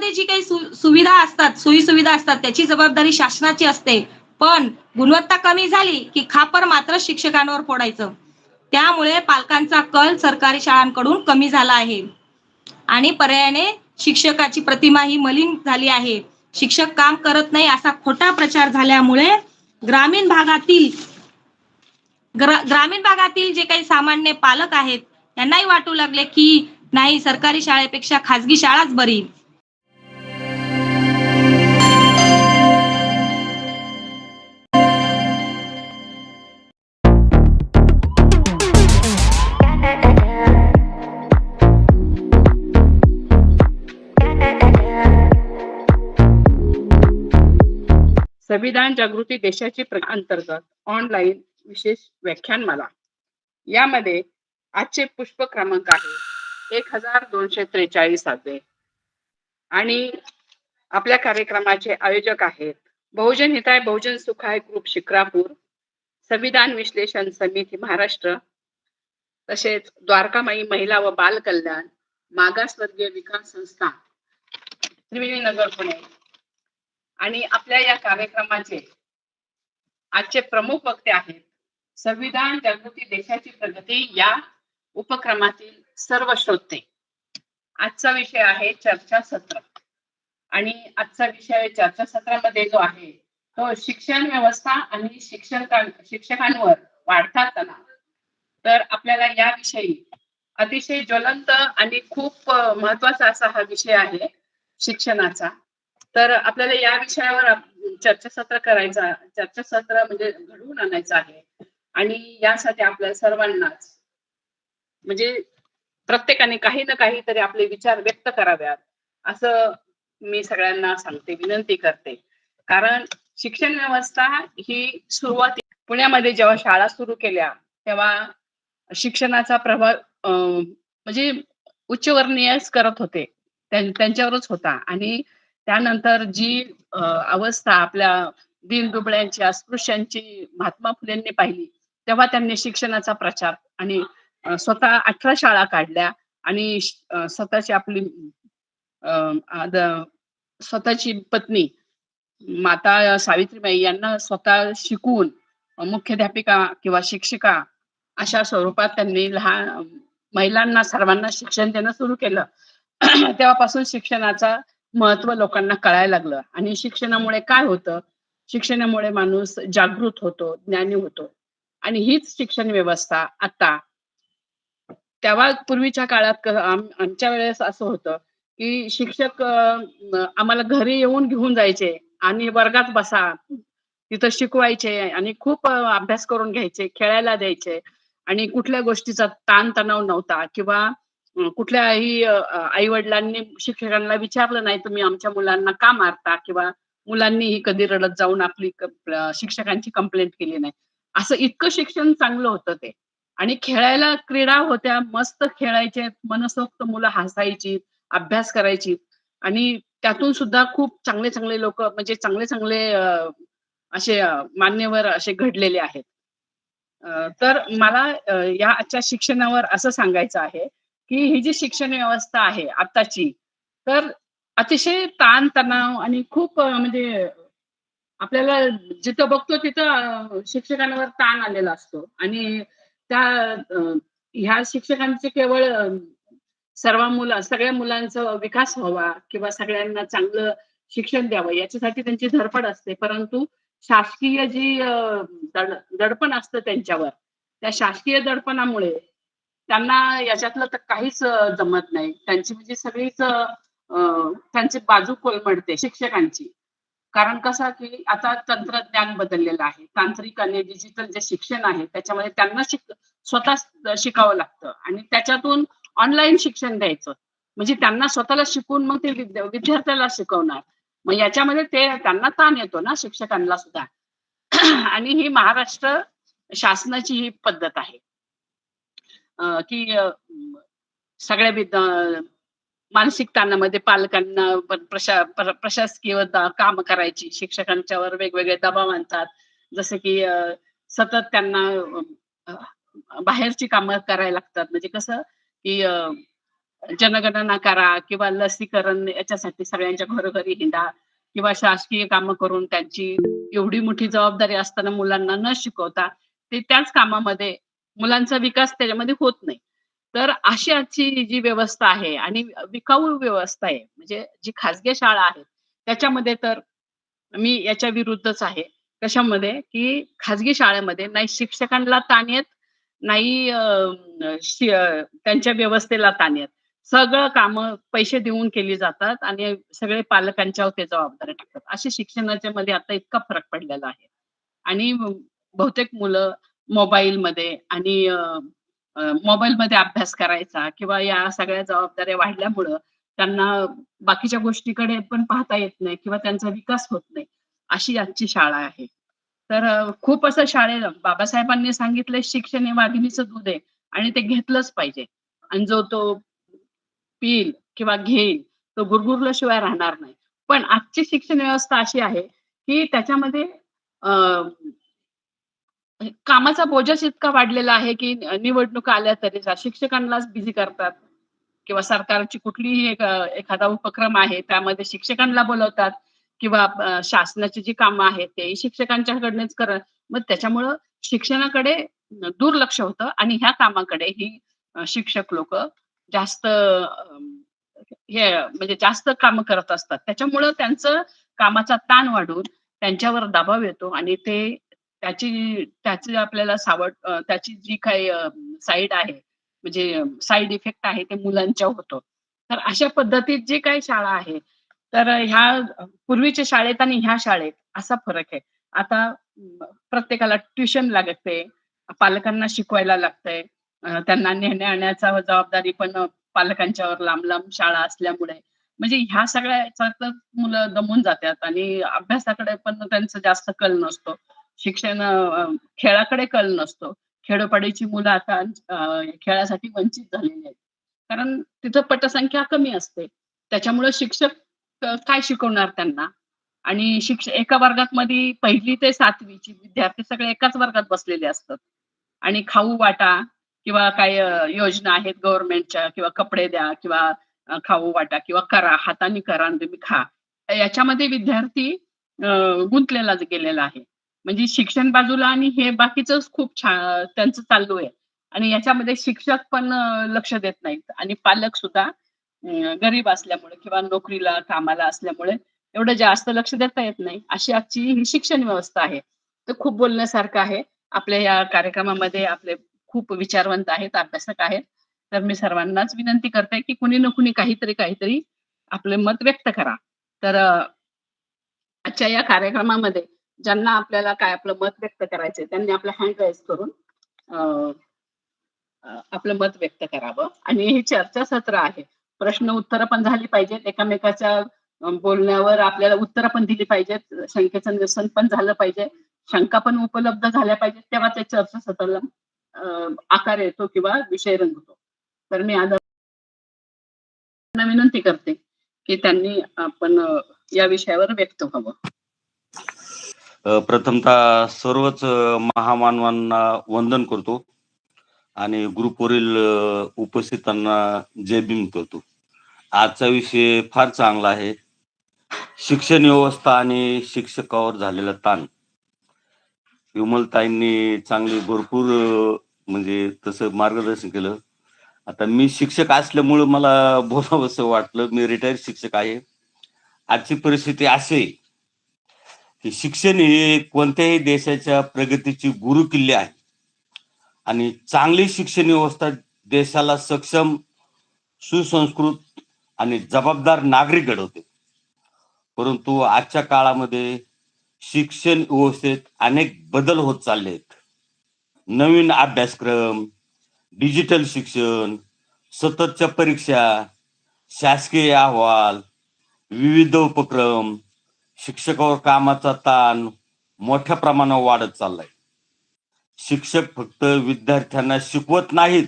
शाळांमध्ये जी काही सुविधा असतात, सोयी-सुविधा असतात, त्याची जबाबदारी शासनाची असते. पण गुणवत्ता कमी झाली, की खापर मात्र शिक्षकांवर फोडायचं. त्यामुळे पालकांचा कल सरकारी शाळांकडून कमी झाला आहे आणि पर्यायाने शिक्षकाची प्रतिमा ही मलिन झाली आहे. शिक्षक काम करत नाही असा खोटा प्रचार झाल्यामुळे ग्रामीण भागातील ग्रामीण भागातील जे काही सामान्य पालक आहेत, त्यांनाही वाटू लागले, की नाही सरकारी शाळेपेक्षा खाजगी शाळाच बरी. संविधान जागृती देशाची अंतर्गत ऑनलाईन विशेष व्याख्यानमाला. यामध्ये आजचे पुष्प क्रमांक आहे 1243 आणि आपल्या कार्यक्रमाचे आयोजक आहेत बहुजन हिताय बहुजन सुखाय ग्रुप शिक्रापूर, संविधान विश्लेषण समिती महाराष्ट्र, तसेच द्वारकामाई महिला व बाल कल्याण, मागासवर्गीय विकास संस्था त्रिवेणीनगर पुणे. आणि आपल्या या कार्यक्रमाचे आजचे प्रमुख वक्ते आहेत संविधान जागृती देशाची प्रगती या उपक्रमातील सर्व श्रोते. आजचा विषय आहे चर्चासत्र आणि आजचा विषय चर्चासत्रामध्ये जो आहे तो शिक्षण व्यवस्था आणि शिक्षकांवर वाढता तणाव. तर आपल्याला याविषयी अतिशय ज्वलंत आणि खूप महत्वाचा असा हा विषय आहे शिक्षणाचा. तर आपल्याला या विषयावर चर्चासत्र म्हणजे घडवून आणायचं आहे आणि यासाठी आपल्या सर्वांनाच म्हणजे प्रत्येकाने काही ना काही तरी आपले विचार व्यक्त कराव्यात असं मी सगळ्यांना सांगते, विनंती करते. कारण शिक्षण व्यवस्था ही सुरुवात पुण्यामध्ये जेव्हा शाळा सुरू केल्या तेव्हा शिक्षणाचा प्रभाव म्हणजे उच्चवर्णीयच करत होते, त्यांच्यावरच होता. आणि त्यानंतर जी अवस्था आपल्या दीनदुबळ्यांची अस्पृश्यांची महात्मा फुलेंनी पाहिली तेव्हा त्यांनी शिक्षणाचा प्रचार आणि स्वतः 18 शाळा काढल्या आणि स्वतःची आपली स्वतःची पत्नी माता सावित्रीबाई यांना स्वतः शिकवून मुख्याध्यापिका किंवा शिक्षिका अशा स्वरूपात त्यांनी लहान महिलांना सर्वांना शिक्षण देणं सुरू केलं. तेव्हापासून शिक्षणाचा महत्व लोकांना कळायला लागलं. आणि शिक्षणामुळे काय होतं, शिक्षणामुळे माणूस जागृत होतो, ज्ञानी होतो. आणि हीच शिक्षण व्यवस्था आता तेव्हा पूर्वीच्या काळात आमच्या वेळेस असं होतं की शिक्षक आम्हाला घरी येऊन घेऊन जायचे आणि वर्गात बसा तिथं शिकवायचे आणि खूप अभ्यास करून घ्यायचे, खेळायला द्यायचे आणि कुठल्या गोष्टीचा ताण तणाव नव्हता किंवा कुठल्याही आई वडिलांनी शिक्षकांना विचारलं नाही तुम्ही आमच्या मुलांना का मारता किंवा मुलांनीही कधी रडत जाऊन आपली शिक्षकांची कंप्लेंट केली नाही. असं इतकं शिक्षण चांगलं होतं ते. आणि खेळायला क्रीडा होत्या, मस्त खेळायचे, मनसोक्त मुलं हसायची, अभ्यास करायची आणि त्यातून सुद्धा खूप चांगले चांगले लोक म्हणजे चांगले चांगले असे मान्यवर असे घडलेले आहेत. तर मला या आजच्या शिक्षणावर असं सांगायचं आहे की ही जी शिक्षण व्यवस्था आहे आताची तर अतिशय ताण तणाव आणि खूप म्हणजे आपल्याला जिथं बघतो तिथं शिक्षकांवर ताण आलेला असतो आणि त्या ह्या शिक्षकांचे केवळ सगळ्या मुलांचा विकास व्हावा किंवा सगळ्यांना चांगलं शिक्षण द्यावं याच्यासाठी त्यांची धडपड असते. परंतु शासकीय जी दडपण असतं त्यांच्यावर, त्या शासकीय दडपणामुळे त्यांना याच्यातलं तर काहीच जमत नाही. त्यांची म्हणजे सगळीच त्यांची बाजू कोलमडते शिक्षकांची. कारण कसं की आता तंत्रज्ञान बदललेलं आहे, तांत्रिक आणि डिजिटल जे शिक्षण आहे त्याच्यामध्ये त्यांना स्वतः शिकावं लागतं आणि त्याच्यातून ऑनलाईन शिक्षण द्यायचं म्हणजे त्यांना स्वतःला शिकून मग ते विद्यार्थ्याला शिकवणार. मग याच्यामध्ये त्यांना ताण येतो ना शिक्षकांना सुद्धा. आणि ही महाराष्ट्र शासनाची ही पद्धत आहे की सगळ्या मानसिक ताणामध्ये पालकांना प्रशासकीय काम करायची, शिक्षकांच्यावर वेगवेगळे दबाव आणतात जसे की सतत त्यांना बाहेरची कामं करायला लागतात. म्हणजे कसं की जनगणना करा किंवा लसीकरण याच्यासाठी सगळ्यांच्या घरोघरी हिंडा किंवा शासकीय कामं करून त्यांची एवढी मोठी जबाबदारी असताना मुलांना न शिकवता ते त्याच कामामध्ये मुलांचा विकास त्याच्यामध्ये होत नाही. तर अशी आजची जी व्यवस्था आहे आणि विकाऊ व्यवस्था आहे म्हणजे जी खाजगी शाळा आहेत त्याच्यामध्ये तर मी याच्या विरुद्धच आहे. कशामध्ये, की खाजगी शाळेमध्ये नाही शिक्षकांना ताण येत, नाही त्यांच्या व्यवस्थेला ताण येत. सगळं कामं पैसे देऊन केली जातात आणि सगळे पालकांच्यावर ते जबाबदाऱ्या टाकतात. अशी शिक्षणाच्या मध्ये आता इतका फरक पडलेला आहे. आणि बहुतेक मुलं मोबाईलमध्ये आणि मोबाईलमध्ये अभ्यास करायचा किंवा या सगळ्या जबाबदाऱ्या वाढल्यामुळं त्यांना बाकीच्या गोष्टीकडे पण पाहता येत नाही किंवा त्यांचा विकास होत नाही. अशी आजची शाळा आहे. तर खूप असं बाबासाहेबांनी सांगितलंय शिक्षण हे वाघिणीचं दूध आहे आणि ते घेतलंच पाहिजे. आणि जो तो पिल किंवा घेईल तो गुरगुरल्याशिवाय राहणार नाही. पण आजची शिक्षण व्यवस्था अशी आहे, की त्याच्यामध्ये अ, कामाचा बोजाच इतका वाढलेला आहे, की निवडणुका आल्या तरी शिक्षकांनाच बिझी करतात किंवा सरकारची कुठलीही एखादा उपक्रम आहे, त्यामध्ये शिक्षकांना बोलवतात किंवा शासनाची जी कामं आहेत, तेही शिक्षकांच्याकडनंच मग त्याच्यामुळं शिक्षणाकडे दुर्लक्ष होतं आणि ह्या कामाकडे ही शिक्षक लोकं जास्त हे म्हणजे जास्त कामं करत असतात. त्याच्यामुळं त्यांचं कामाचा ताण वाढून त्यांच्यावर दबाव येतो आणि त्याची आपल्याला त्याची जी काही साइड आहे, म्हणजे साइड इफेक्ट आहे ते मुलांच्यावर होतो. तर अशा पद्धतीत जे काही शाळा आहे, तर ह्या पूर्वीच्या शाळेत आणि ह्या शाळेत असा फरक आहे. आता प्रत्येकाला ट्युशन लागते, पालकांना शिकवायला लागतंय. त्यांना नेण्या-आणण्याचा जबाबदारी पण पालकांच्यावर लांब-लांब शाळा असल्यामुळे. म्हणजे ह्या सगळ्या ह्याच्यातच मुलं दमून जातात आणि अभ्यासाकडे पण त्यांचा जास्त कल नसतो. खेळाकडे कल नसतो. खेडोपाडीची मुलं आता खेळासाठी वंचित झालेली आहेत. कारण तिथं पटसंख्या कमी असते. त्याच्यामुळे शिक्षक काय शिकवणार त्यांना? आणि एका वर्गामध्ये 1ली ते 7वी ची विद्यार्थी सगळे एकाच वर्गात बसलेले असतात. आणि खाऊ वाटा किंवा काही योजना आहेत गव्हर्नमेंटच्या किंवा कपडे द्या किंवा खाऊ वाटा किंवा करा, हाताने करा आणि तुम्ही खा. याच्यामध्ये विद्यार्थी गुंतलेलाच गेलेला आहे. म्हणजे शिक्षण बाजूला आणि हे बाकीचंच खूप छान त्यांचं चालू आहे. आणि याच्यामध्ये शिक्षक पण लक्ष देत नाहीत आणि पालक सुद्धा गरीब असल्यामुळे किंवा नोकरीला, कामाला असल्यामुळे एवढं जास्त लक्ष देता येत नाही. अशी आजची ही शिक्षण व्यवस्था आहे. तर खूप बोलण्यासारखं आहे. आपल्या या कार्यक्रमामध्ये आपले खूप विचारवंत आहेत, अभ्यासक आहेत. तर मी सर्वांनाच विनंती करते, की कुणी ना कुणी काहीतरी आपले मत व्यक्त करा. तर आजच्या या कार्यक्रमामध्ये ज्यांना आपल्याला काय आपलं मत व्यक्त करायचंय त्यांनी आपलं हँड राइज करून अ, आपलं मत व्यक्त करावं आणि हे चर्चासत्र आहे. प्रश्न उत्तरं पण झाली पाहिजेत. एकामेकाच्या बोलण्यावर आपल्याला उत्तरं पण दिली पाहिजेत. शंकेचं निरसन पण झालं पाहिजे. शंका पण उपलब्ध झाल्या पाहिजेत. तेव्हा त्या चर्चासत्राला आकार येतो किंवा विषय रंगतो. तर मी विनंती करते, की त्यांनी आपण या विषयावर व्यक्त व्हावं. प्रथमतः सर्वच महामानवांना वंदन करतो आणि ग्रुपवरील उपस्थितांना जय भीम करतो. आजचा विषय फार चांगला आहे. शिक्षण व्यवस्था आणि शिक्षकावर झालेला ताण. विमलताईंनी चांगली भरपूर म्हणजे तसं मार्गदर्शन केलं. आता मी शिक्षक असल्यामुळं मला बोलावंसं वाटलं. मी रिटायर्ड शिक्षक आहे. आजची परिस्थिती अशी आहे, की शिक्षण हे कोणत्याही देशाच्या प्रगतीची गुरुकिल्ली आहे आणि चांगली शिक्षण व्यवस्था देशाला सक्षम, सुसंस्कृत आणि जबाबदार नागरिक घडवते. परंतु आजच्या काळामध्ये शिक्षण व्यवस्थेत अनेक बदल होत चालले आहेत. नवीन अभ्यासक्रम, डिजिटल शिक्षण, सततच्या परीक्षा, शासकीय अहवाल, विविध उपक्रम, शिक्षकावर कामाचा ताण मोठ्या प्रमाणावर वाढत चाललाय. शिक्षक फक्त विद्यार्थ्यांना शिकवत नाहीत,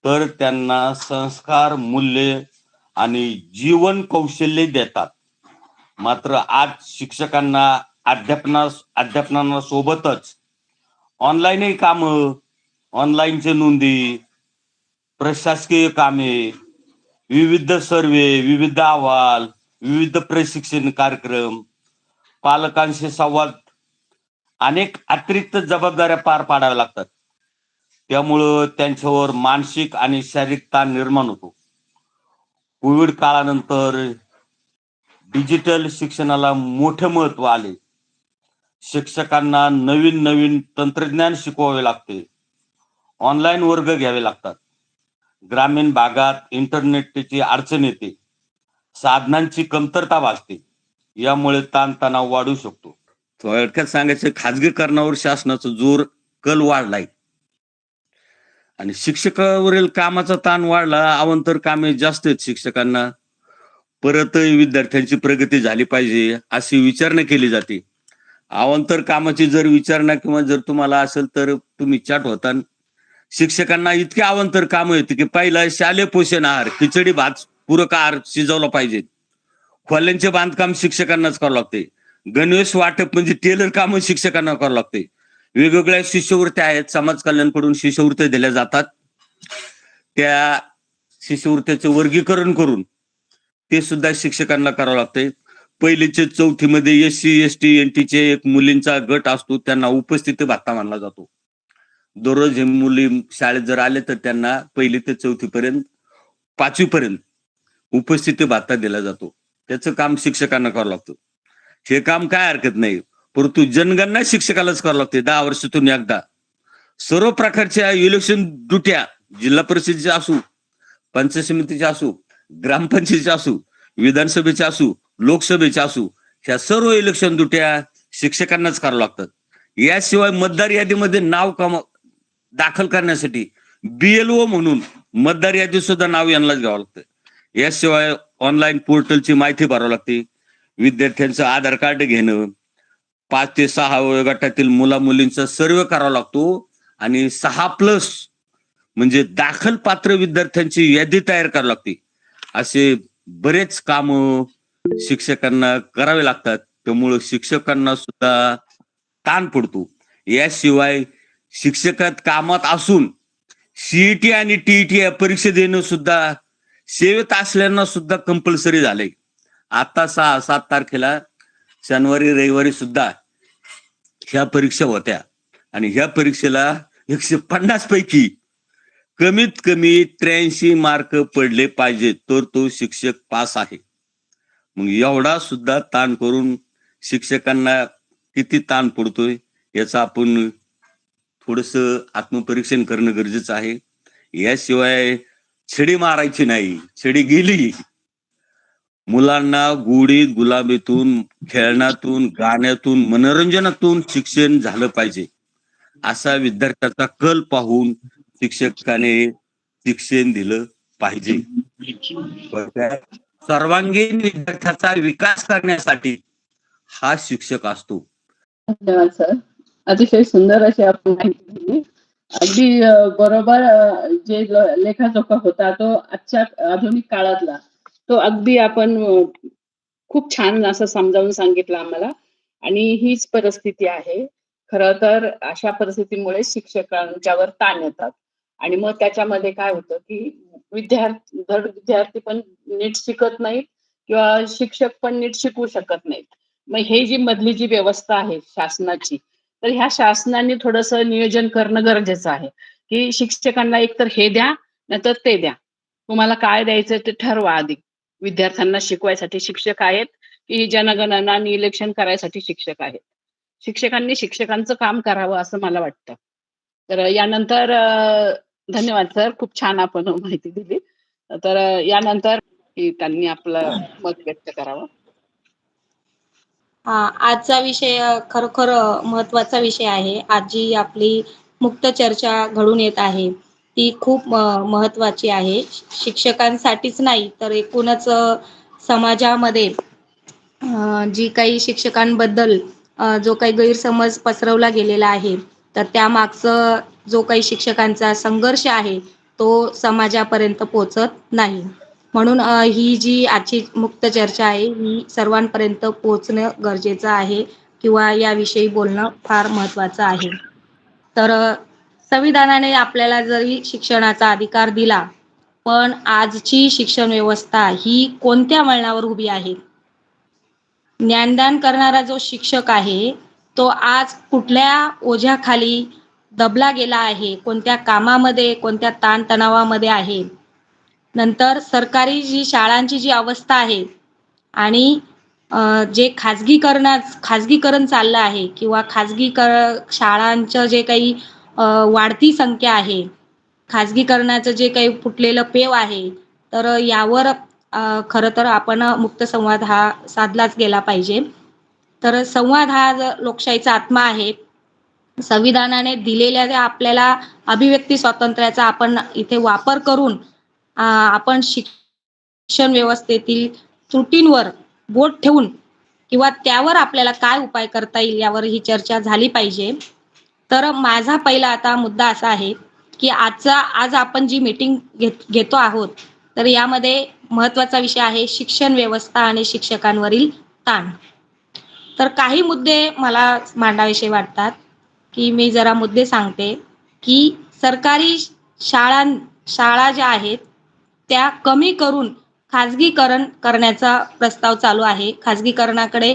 तर त्यांना संस्कार, मूल्य आणि जीवन कौशल्य देतात. मात्र आज शिक्षकांना अध्यापनाला सोबतच ऑनलाईनही कामं, ऑनलाईनचे नोंदी, प्रशासकीय कामे, विविध सर्वे, विविध अहवाल, विविध प्रशिक्षण कार्यक्रम, पालकांशी संवाद, अनेक अतिरिक्त जबाबदाऱ्या पार पाडाव्या लागतात. त्यामुळं त्यांच्यावर मानसिक आणि शारीरिक ताण निर्माण होतो. कोविड काळानंतर डिजिटल शिक्षणाला मोठे महत्व आले. शिक्षकांना नवीन नवीन तंत्रज्ञान शिकवावे लागते. ऑनलाईन वर्ग घ्यावे लागतात. ग्रामीण भागात इंटरनेटची अडचण येते. साधनांची कमतरता भासते. यामुळे ताणतणाव वाढू शकतो. थोडक्यात सांगायचं, खाजगीकरणावर शासनाचा जोर कल वाढलाय आणि शिक्षकावरील कामाचा ताण वाढला. अवांतर कामे जास्त आहेत शिक्षकांना. परत विद्यार्थ्यांची प्रगती झाली पाहिजे अशी विचारणा केली जाते. अवांतर कामाची जर विचारणा किंवा जर तुम्हाला असेल तर तुम्ही चाट होता. शिक्षकांना इतके अवांतर काम येते की पहिला शालेय पोषण आहार, खिचडी भात पूरक आहार शिजवला पाहिजे. खोल्यांचे बांधकाम शिक्षकांनाच करावं लागते. गणवेश वाटप म्हणजे टेलर काम शिक्षकांना करावं लागते. वेगवेगळ्या शिष्यवृत्त्या आहेत, समाज कल्याणकडून शिष्यवृत्त्या दिल्या जातात. त्या शिष्यवृत्त्याचे वर्गीकरण करून ते सुद्धा शिक्षकांना करावं लागते. पहिलीचे चौथीमध्ये SC ST NT चे एक मुलींचा गट असतो, त्यांना उपस्थिती भत्ता मानला जातो. दररोज हे मुली शाळेत जर आले तर त्यांना पहिली ते चौथीपर्यंत 5वी पर्यंत उपस्थिती भत्ता दिला जातो. त्याचं काम शिक्षकांना करावं लागतं. हे काम काय हरकत नाही, परंतु जनगणना शिक्षकालाच करावं लागते 10 वर्षातून एकदा. सर्व प्रकारच्या इलेक्शन ड्युट्या जिल्हा परिषदेच्या असू, पंचायत समितीच्या असू, ग्रामपंचायतीच्या असू, विधानसभेच्या असू, लोकसभेच्या असू, ह्या सर्व इलेक्शन ड्युट्या शिक्षकांनाच करावं लागतात. याशिवाय मतदार यादीमध्ये नाव दाखल करण्यासाठी BLO म्हणून मतदार यादी सुद्धा नाव यांनाच घ्यावं लागतं. याशिवाय ऑनलाईन पोर्टलची माहिती भरावी लागते. विद्यार्थ्यांचं आधार कार्ड घेणं, 5 ते 6 वयोगटातील मुला मुलींचा सर्वे करावा लागतो आणि 6+ म्हणजे दाखल पात्र विद्यार्थ्यांची यादी तयार करावी लागते. असे बरेच काम शिक्षकांना करावे लागतात. त्यामुळं शिक्षकांना सुद्धा ताण पडतो. याशिवाय शिक्षकात कामात असून CET आणि TET या परीक्षा देणं सुद्धा सेवेत असल्यानं सुद्धा कंपल्सरी झालंय. आता 6-7 तारखेला शनिवारी रविवारी सुद्धा ह्या परीक्षा होत्या आणि ह्या परीक्षेला 150 पैकी कमीत कमी 83 मार्क पडले पाहिजे तर तो शिक्षक पास आहे. मग एवढा सुद्धा ताण करून शिक्षकांना किती ताण पडतोय याचा आपण थोडस आत्मपरीक्षण करणं गरजेचं आहे. याशिवाय छडी मारायची नाही. छडी गेली. मुलांना गोडीत गुलाबीतून, खेळण्यातून, गाण्यातून, मनोरंजनातून शिक्षण झालं पाहिजे असा विद्यार्थ्याचा कल पाहून शिक्षकाने शिक्षण दिलं पाहिजे. सर्वांगीण विद्यार्थ्याचा विकास करण्यासाठी हा शिक्षक असतो. धन्यवाद सर. अतिशय सुंदर अशी आपण माहिती दिली. अगदी बरोबर. जे लेखाजोखा होता तो आजच्या आधुनिक काळातला तो अगदी आपण खूप छान असं समजावून सांगितलं आम्हाला. आणि हीच परिस्थिती आहे. खरं तर अशा परिस्थितीमुळे शिक्षकांच्यावर ताण येतात आणि मग त्याच्यामध्ये काय होतं की विद्यार्थी पण नीट शिकत नाहीत किंवा शिक्षक पण नीट शिकवू शकत नाहीत. मग हे जी मधली जी व्यवस्था आहे शासनाची, तर ह्या शासनाने थोडंसं नियोजन करणं गरजेचं आहे की शिक्षकांना एकतर हे द्या नाहीतर ते द्या. तुम्हाला काय द्यायचं ते ठरवा आधी. विद्यार्थ्यांना शिकवायसाठी शिक्षक आहेत की जनगणना आणि इलेक्शन करायसाठी शिक्षक आहेत. शिक्षकांनी शिक्षकांचं काम करावं असं मला वाटतं. तर यानंतर धन्यवाद सर, खूप छान आपण माहिती दिली. तर यानंतर त्यांनी आपलं मत व्यक्त करावं. आजचा विषय खरोखर महत्वाचा विषय आहे. आज जी आपली मुक्त चर्चा घडून येत आहे ती खूप महत्वाची आहे. शिक्षकांसाठीच नाही तर एकूणच समाजामध्ये जी काही शिक्षकांबद्दल जो काही गैरसमज पसरवला गेलेला आहे तर त्यामागचं जो काही शिक्षकांचा संघर्ष आहे तो समाजापर्यंत पोहोचत नाही. म्हणून ही जी आजची मुक्त चर्चा आहे ही सर्वांपर्यंत पोहोचणं गरजेचं आहे किंवा याविषयी बोलणं फार महत्त्वाचं आहे. तर संविधानाने आपल्याला जरी शिक्षणाचा अधिकार दिला पण आजची शिक्षण व्यवस्था ही कोणत्या वळणावर उभी आहे? ज्ञानदान करणारा जो शिक्षक आहे, तो आज कुठल्या ओझ्याखाली दबला गेला आहे, कोणत्या कामामध्ये, कोणत्या ताणतणावामध्ये आहे. नंतर सरकारी जी शाळांची जी अवस्था आहे आणि जे खाजगीकरण चाललं आहे किंवा शाळांचं जे काही वाढती संख्या आहे, खाजगीकरणाचं जे काही फुटलेलं पेव आहे, तर यावर खरं तर आपण मुक्त संवाद हा साधलाच गेला पाहिजे. तर संवाद हा लोकशाहीचा आत्मा आहे. संविधानाने दिलेल्या ज्या आपल्याला अभिव्यक्ती स्वातंत्र्याचा आपण इथे वापर करून आपण शिक्षण व्यवस्थेतील त्रुटींवर बोट ठेवून किंवा त्यावर आपल्याला काय उपाय करता येईल यावर ही चर्चा झाली पाहिजे. तर माझा पहिला आता मुद्दा असा आहे, की आज आपण जी मीटिंग घेतो आहोत, तर यामध्ये महत्त्वाचा विषय आहे शिक्षण व्यवस्था आणि शिक्षकांवरील ताण. तर काही मुद्दे मला मांडावेसे वाटतात, की मी जरा मुद्दे सांगते, की सरकारी शाळा ज्या आहेत, त्या कमी करून खाजगीकरण करण्याचा प्रस्ताव चालू आहे. खाजगीकरणाकडे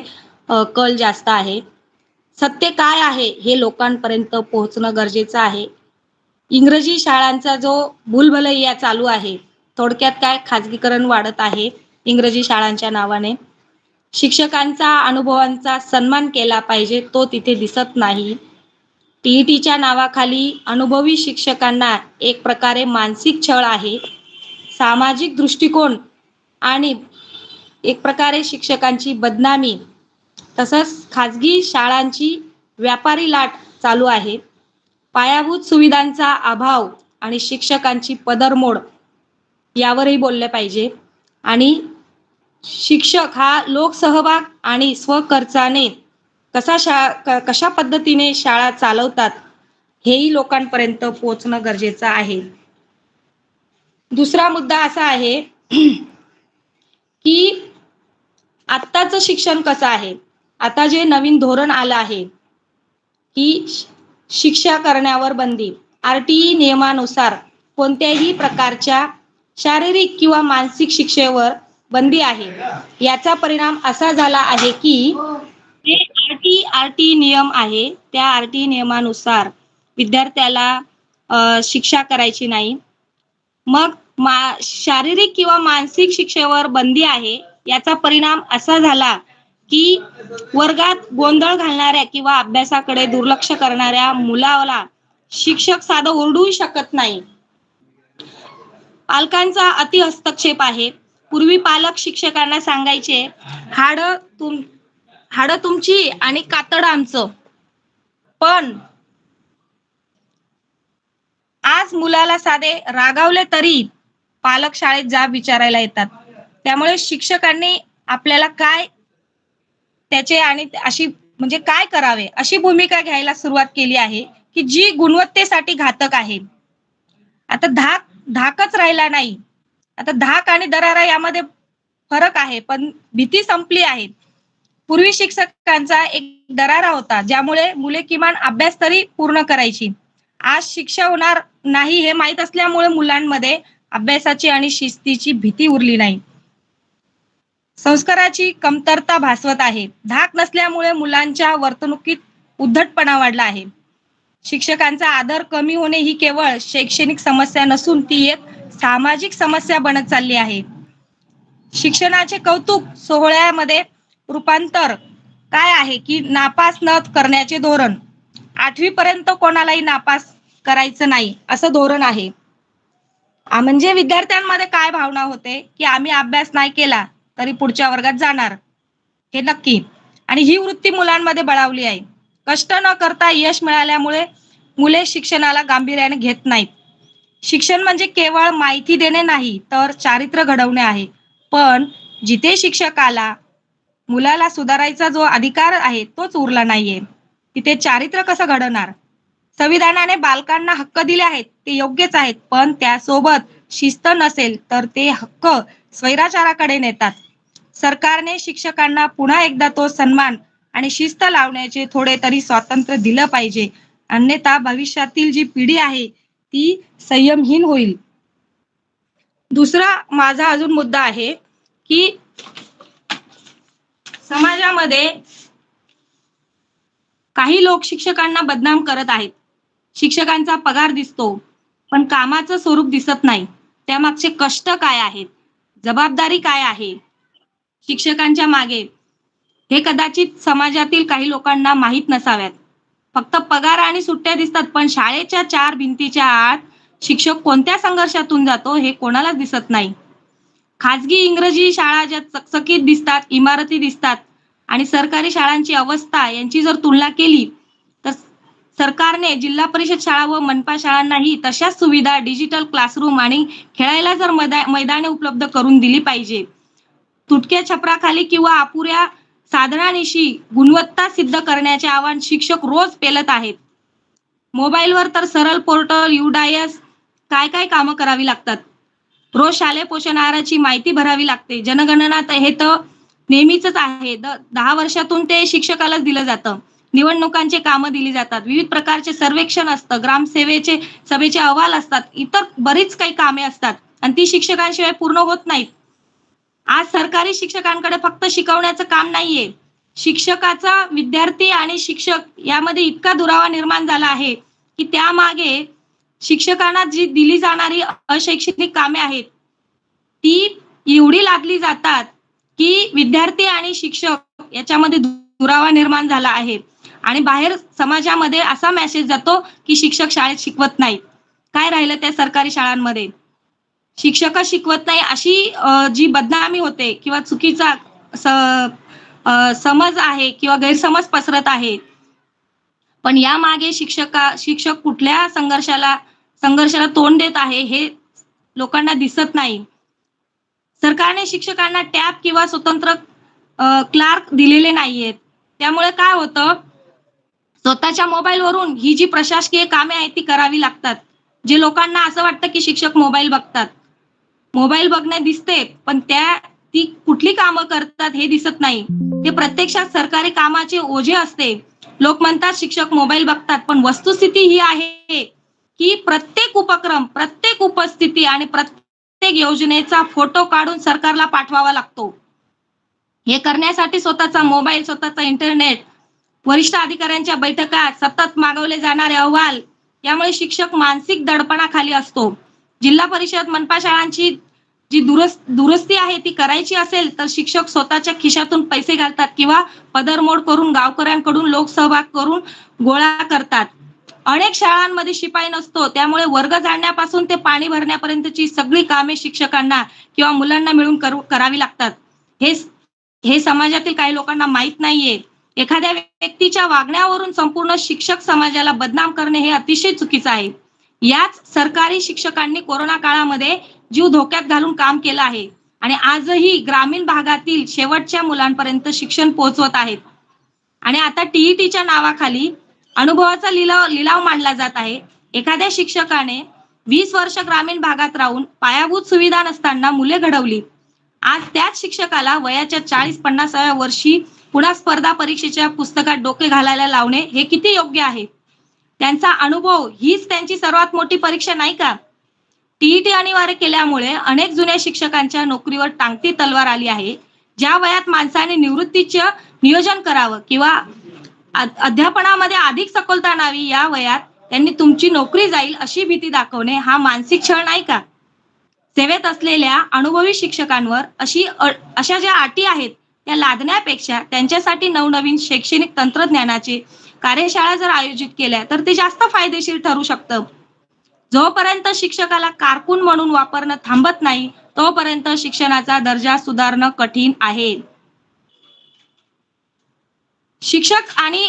कल जास्त आहे. सत्य काय आहे हे लोकांपर्यंत पोहोचणं गरजेचं आहे. इंग्रजी शाळांचा जो भूलभुलैया चालू आहे, थोडक्यात काय खाजगीकरण वाढत आहे इंग्रजी शाळांच्या नावाने. शिक्षकांचा अनुभवांचा सन्मान केला पाहिजे, तो तिथे दिसत नाही. टीईटीच्या नावाखाली अनुभवी शिक्षकांना एक प्रकारे मानसिक छळ आहे. सामाजिक दृष्टिकोन आणि एक प्रकारे शिक्षकांची बदनामी, तसंच खाजगी शाळांची व्यापारी लाट चालू आहे. पायाभूत सुविधांचा अभाव आणि शिक्षकांची पदरमोड यावरही बोलले पाहिजे. आणि शिक्षक हा लोकसहभाग आणि स्वखर्चाने कशा पद्धतीने शाळा चालवतात हेही लोकांपर्यंत पोहोचणं गरजेचं आहे. दुसरा मुद्दा असा आहे की आत्ताचं शिक्षण कसं आहे. आता जे नवीन धोरण आलं आहे की शिक्षा करण्यावर बंदी, RTE नियमानुसार कोणत्याही प्रकारच्या शारीरिक किंवा मानसिक शिक्षेवर बंदी आहे. याचा परिणाम असा झाला आहे की जे RTE नियम आहे, त्या RTE नियमानुसार विद्यार्थ्याला शिक्षा करायची नाही. मग शारीरिक किंवा मानसिक शिक्षेवर बंदी आहे. याचा परिणाम असा झाला की वर्गात गोंधळ घालणाऱ्या किंवा अभ्यासाकडे दुर्लक्ष करणाऱ्या मुलाला शिक्षक साधं ओरडूही शकत नाही. पालकांचा अति हस्तक्षेप आहे. पूर्वी पालक शिक्षकांना सांगायचे, हाडं तुमची आणि कातड आमचं. पण आज मुलाला साधे रागावले तरी पालक शाळेत जाब विचारायला येतात. त्यामुळे शिक्षकांनी आपल्याला काय त्याचे आणि अशी म्हणजे काय करावे अशी भूमिका घ्यायला सुरुवात केली आहे की जी गुणवत्तेसाठी घातक आहे. आता धाकच राहिला नाही. आता धाक आणि दरारा यामध्ये फरक आहे, पण भीती संपली आहे. पूर्वी शिक्षकांचा एक दरारा होता, ज्यामुळे मुले किमान अभ्यास तरी पूर्ण करायची. आज शिक्षा होणार नाही हे माहीत असल्यामुळे मुलांमध्ये अभ्यासाची आणि शिस्तीची भीती उरली नाही. संस्काराची कमतरता भासवत आहे. धाक नसल्यामुळे मुलांच्या वर्तणुकीत उद्धटपणा वाढला आहे. शिक्षकांचा आदर कमी होणे ही केवळ शैक्षणिक समस्या नसून ती एक सामाजिक समस्या बनत चालली आहे. शिक्षणाचे कौतुक सोहळ्यामध्ये रूपांतर काय आहे की नापास न करण्याचे धोरण. 8वी पर्यंत कोणालाही नापास करायचं नाही असं धोरण आहे. म्हणजे विद्यार्थ्यांमध्ये काय भावना होते की आम्ही अभ्यास नाही केला तरी पुढच्या वर्गात जाणार, हे नक्की. आणि ही वृत्ती मुलांमध्ये बळावली आहे. कष्ट न करता यश मिळाल्यामुळे मुले शिक्षणाला गांभीर्याने घेत नाहीत. शिक्षण म्हणजे केवळ माहिती देणे नाही तर चारित्र्य घडवणे आहे. पण जिथे शिक्षकाला मुलाला सुधारायचा जो अधिकार आहे तोच उरला नाहीये, तिथे चारित्र्य कसं घडवणार. संविधानाने बालकांना हक्क दिले आहेत, ते योग्यच आहेत, पण त्यासोबत शिस्त नसेल तर ते हक्क स्वैराचाराकडे नेतात. सरकारने शिक्षकांना पुन्हा एकदा तो सन्मान आणि शिस्त लावण्याचे थोडे तरी स्वातंत्र्य दिलं पाहिजे. अन्यथा भविष्यातील जी पिढी आहे ती संयमहीन होईल. दुसरा माझा अजून मुद्दा आहे की समाजामध्ये काही लोक शिक्षकांना बदनाम करत आहेत. शिक्षकांचा पगार दिसतो, पण कामाचं स्वरूप दिसत नाही. त्यामागचे कष्ट काय आहेत? जबाबदारी काय आहे शिक्षकांच्या मागे? हे कदाचित समाजातील काही लोकांना माहीत नसाव्यात. फक्त पगार आणि सुट्ट्या दिसतात, पण शाळेच्या 4 भिंतीच्या आत शिक्षक कोणत्या संघर्षातून जातो हे कोणालाच दिसत नाही. खाजगी इंग्रजी शाळा ज्या चकचकीत दिसतात, इमारती दिसतात आणि सरकारी शाळांची अवस्था यांची जर तुलना केली तर सरकारने जिल्हा परिषद शाळा व मनपा शाळांनाही तशाच सुविधा, डिजिटल क्लासरूम आणि खेळायला जर मैदाने उपलब्ध करून दिली पाहिजे. तुटक्या छपराखाली किंवा अपुऱ्या साधनांनिशी गुणवत्ता सिद्ध करण्याचे आव्हान शिक्षक रोज पेलत आहेत. मोबाईलवर तर सरळ पोर्टल, UDIS काय काय कामं करावी लागतात. रोज शालेय पोषण आहाराची माहिती भरावी लागते. जनगणना हे तर नेहमीच आहे. 10 वर्षातून ते शिक्षकालाच दिलं जातं. निवडणुकांचे कामं दिली जातात. विविध प्रकारचे सर्वेक्षण असतं. सभेचे अहवाल असतात. इतर बरीच काही कामे असतात आणि ती शिक्षकांशिवाय पूर्ण होत नाहीत. आज सरकारी शिक्षकांकडे फक्त शिकवण्याचं काम नाहीये. शिक्षकाचा विद्यार्थी आणि शिक्षक यामध्ये इतका दुरावा निर्माण झाला आहे की त्यामागे शिक्षकांना जी दिली जाणारी अशैक्षणिक कामे आहेत ती एवढी लादली जातात की विद्यार्थी आणि शिक्षक याच्यामध्ये दुरावा निर्माण झाला आहे आणि बाहेर समाजामध्ये असा मेसेज जातो की शिक्षक शाळेत शिकवत नाहीत. काय राहिलं त्या सरकारी शाळांमध्ये? शिक्षक शिकवत नाही अशी जी बदनामी होते किंवा चुकीचा समज आहे किंवा गैरसमज पसरत आहे. पण या मागे शिक्षक कुठल्या संघर्षाला तोंड देत आहे हे लोकांना दिसत नाही. सरकारने शिक्षकांना टॅब किंवा स्वतंत्र क्लार्क दिलेले नाहीयेत. त्यामुळे काय होतं, स्वतःच्या मोबाईलवरून ही जी प्रशासकीय कामे आहेत ती करावी लागतात. जे लोकांना असं वाटतं की शिक्षक मोबाईल बघतात. मोबाईल बघणे दिसते, पण ती कुठली कामं करतात हे दिसत नाही. ते प्रत्यक्षात सरकारी कामाचे ओझे असते. लोक म्हणतात शिक्षक मोबाईल बघतात, पण वस्तुस्थिती ही आहे की प्रत्येक उपक्रम, प्रत्येक उपस्थिती आणि प्रत्येक योजनेचा फोटो काढून सरकारला पाठवावा लागतो. हे करण्यासाठी स्वतःचा मोबाईल, स्वतःचा इंटरनेट, वरिष्ठ अधिकाऱ्यांच्या बैठका, सतत मागवले जाणारे अहवाल यामुळे शिक्षक मानसिक दडपणाखाली असतो. जिल्हा परिषद, मनपा शाळांची जी दुरुस्ती आहे ती करायची असेल तर शिक्षक स्वतःच्या खिशातून पैसे घालतात किंवा पदरमोड करून गावकऱ्यांकडून लोकसहभाग करून गोळा करतात. अनेक शाळांमध्ये शिपाई नसतो, त्यामुळे वर्ग जाणण्यापासून ते पाणी भरण्यापर्यंतची सगळी कामे शिक्षकांना किंवा मुलांना मिळून करावी लागतात. हे समाजातील काही लोकांना माहित नाहीये. एखाद्या व्यक्तीच्या वागण्यावरून संपूर्ण शिक्षक समाजाला बदनाम करणे हे अतिशय चुकीचं आहे. याच सरकारी शिक्षकांनी कोरोना काळामध्ये जीव धोक्यात घालून काम केलं आहे आणि आजही ग्रामीण भागातील शेवटच्या मुलांपर्यंत शिक्षण पोहोचवत आहेत. आणि आता TETच्या नावाखाली अनुभवाचा लिलाव मांडला जात आहे. एखाद्या शिक्षकाने 20 वर्ष ग्रामीण भागात राहून पायाभूत सुविधा नसताना मुले घडवली. आज त्याच शिक्षकाला वयाच्या 40-50व्या वर्षी पुन्हा स्पर्धा परीक्षेच्या पुस्तकात डोके घालायला लावणे हे किती योग्य आहे? त्यांचा अनुभव हीच त्यांची सर्वात मोठी परीक्षा नाही का? TET अनिवार्य केल्यामुळे अनेक जुन्या शिक्षकांच्या नोकरीवर टांगती तलवार आली आहे. ज्या वयात माणसाने निवृत्तीचं नियोजन करावं किंवा अध्यापनामध्ये अधिक सखोलता आणावी, या वयात त्यांनी तुमची नोकरी जाईल अशी भीती दाखवणे हा मानसिक छळ नाही का? सेवेत असलेल्या अनुभवी शिक्षकांवर अशा ज्या अटी आहेत त्या लादण्यापेक्षा त्यांच्यासाठी नवनवीन शैक्षणिक तंत्रज्ञानाचे कार्यशाळा जर आयोजित केल्या तर ते जास्त फायदेशीर ठरू शकतं. जोपर्यंत शिक्षकाला कारकून म्हणून वापरणं थांबत नाही तोपर्यंत शिक्षणाचा दर्जा सुधारणं कठीण आहे. शिक्षक आणि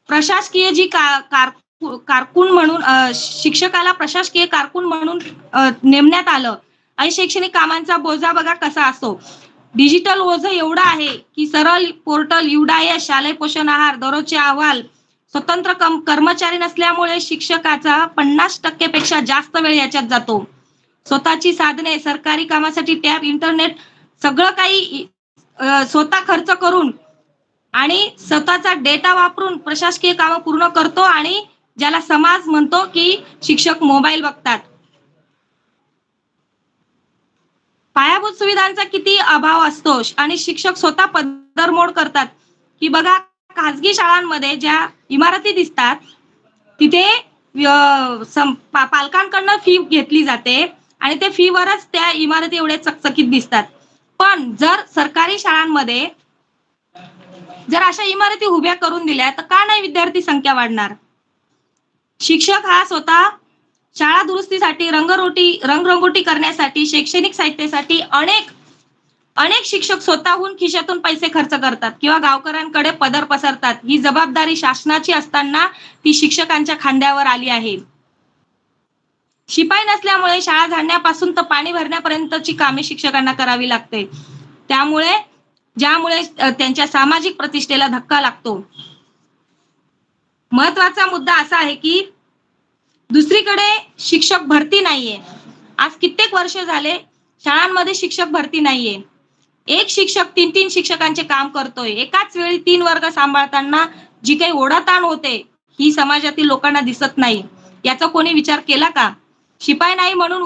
प्रशासकीय जी कारकून म्हणून शिक्षकाला प्रशासकीय कारकून म्हणून नेमण्यात आलं. अशैक्षणिक कामांचा बोजा बघा कसा असतो. डिजिटल ओझं एवढं आहे की सरळ पोर्टल, UDIS, शालेय पोषण आहार, दररोजचे अहवाल, स्वतंत्र कर्मचारी नसल्यामुळे शिक्षकाचा 50% पेक्षा जास्त वेळ याच्यात जातो. स्वतःची साधने, सरकारी कामासाठी टॅब, इंटरनेट सगळं काही स्वतः खर्च करून आणि स्वतःचा डेटा वापरून प्रशासकीय कामं पूर्ण करतो आणि ज्याला समाज म्हणतो की शिक्षक मोबाईल बघतात. पायाभूत सुविधांचा किती अभाव असतो आणि शिक्षक स्वतः पदरमोड करतात की बघा, खासगी शाळांमध्ये ज्या इमारती दिसतात तिथे पालकांकडनं फी घेतली जाते आणि ते फीवरच त्या इमारती एवढे चकचकीत दिसतात. पण जर सरकारी शाळांमध्ये जर अशा इमारती उभ्या करून दिल्या तर का नाही विद्यार्थी संख्या वाढणार? शिक्षक हा स्वतः शाळा दुरुस्तीसाठी, रंगरंगोटी करण्यासाठी, शैक्षणिक साहित्यासाठी अनेक शिक्षक स्वतःहून खिशातून पैसे खर्च करतात किंवा गावकऱ्यांकडे पदर पसरतात. ही जबाबदारी शासनाची असताना ती शिक्षकांच्या खांद्यावर आली आहे. शिपाई नसल्यामुळे शाळा झाडण्यापासून तर पाणी भरण्यापर्यंतची कामे शिक्षकांना करावी लागते. ज्यामुळे त्यांच्या सामाजिक प्रतिष्ठेला धक्का लागतो. महत्वाचा मुद्दा असा आहे की दुसरीकडे शिक्षक भरती नाहीये. आज कित्येक वर्ष झाले शाळांमध्ये शिक्षक भरती नाहीये. एक शिक्षक 3 शिक्षकांचे काम करतोय. एकाच वेळी 3 वर्ग सांभाळताना जी काही ओढाताण होते ही समाजातील लोकांना दिसत नाही. याचा कोणी विचार केला का? शिपाई नाही म्हणून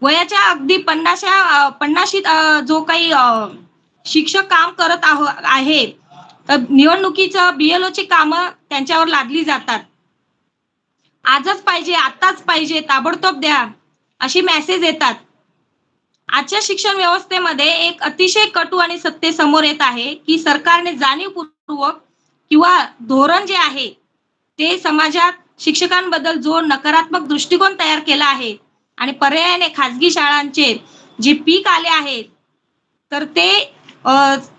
वयाच्या अगदी 50शीत जो काही शिक्षक काम करत आहे, निवडणुकीचं BLOची कामं त्यांच्यावर लादली जातात. आजच पाहिजे, आताच पाहिजे, ताबडतोब द्या अशी मेसेज येतात. आजच्या शिक्षण व्यवस्थेमध्ये एक अतिशय कटू आणि सत्य समोर येत आहे की सरकारने जाणीवपूर्वक किंवा धोरण जे आहे ते समाजात शिक्षकांबद्दल जो नकारात्मक दृष्टिकोन तयार केला आहे आणि पर्यायाने खासगी शाळांचे जे पीक आले आहे तर ते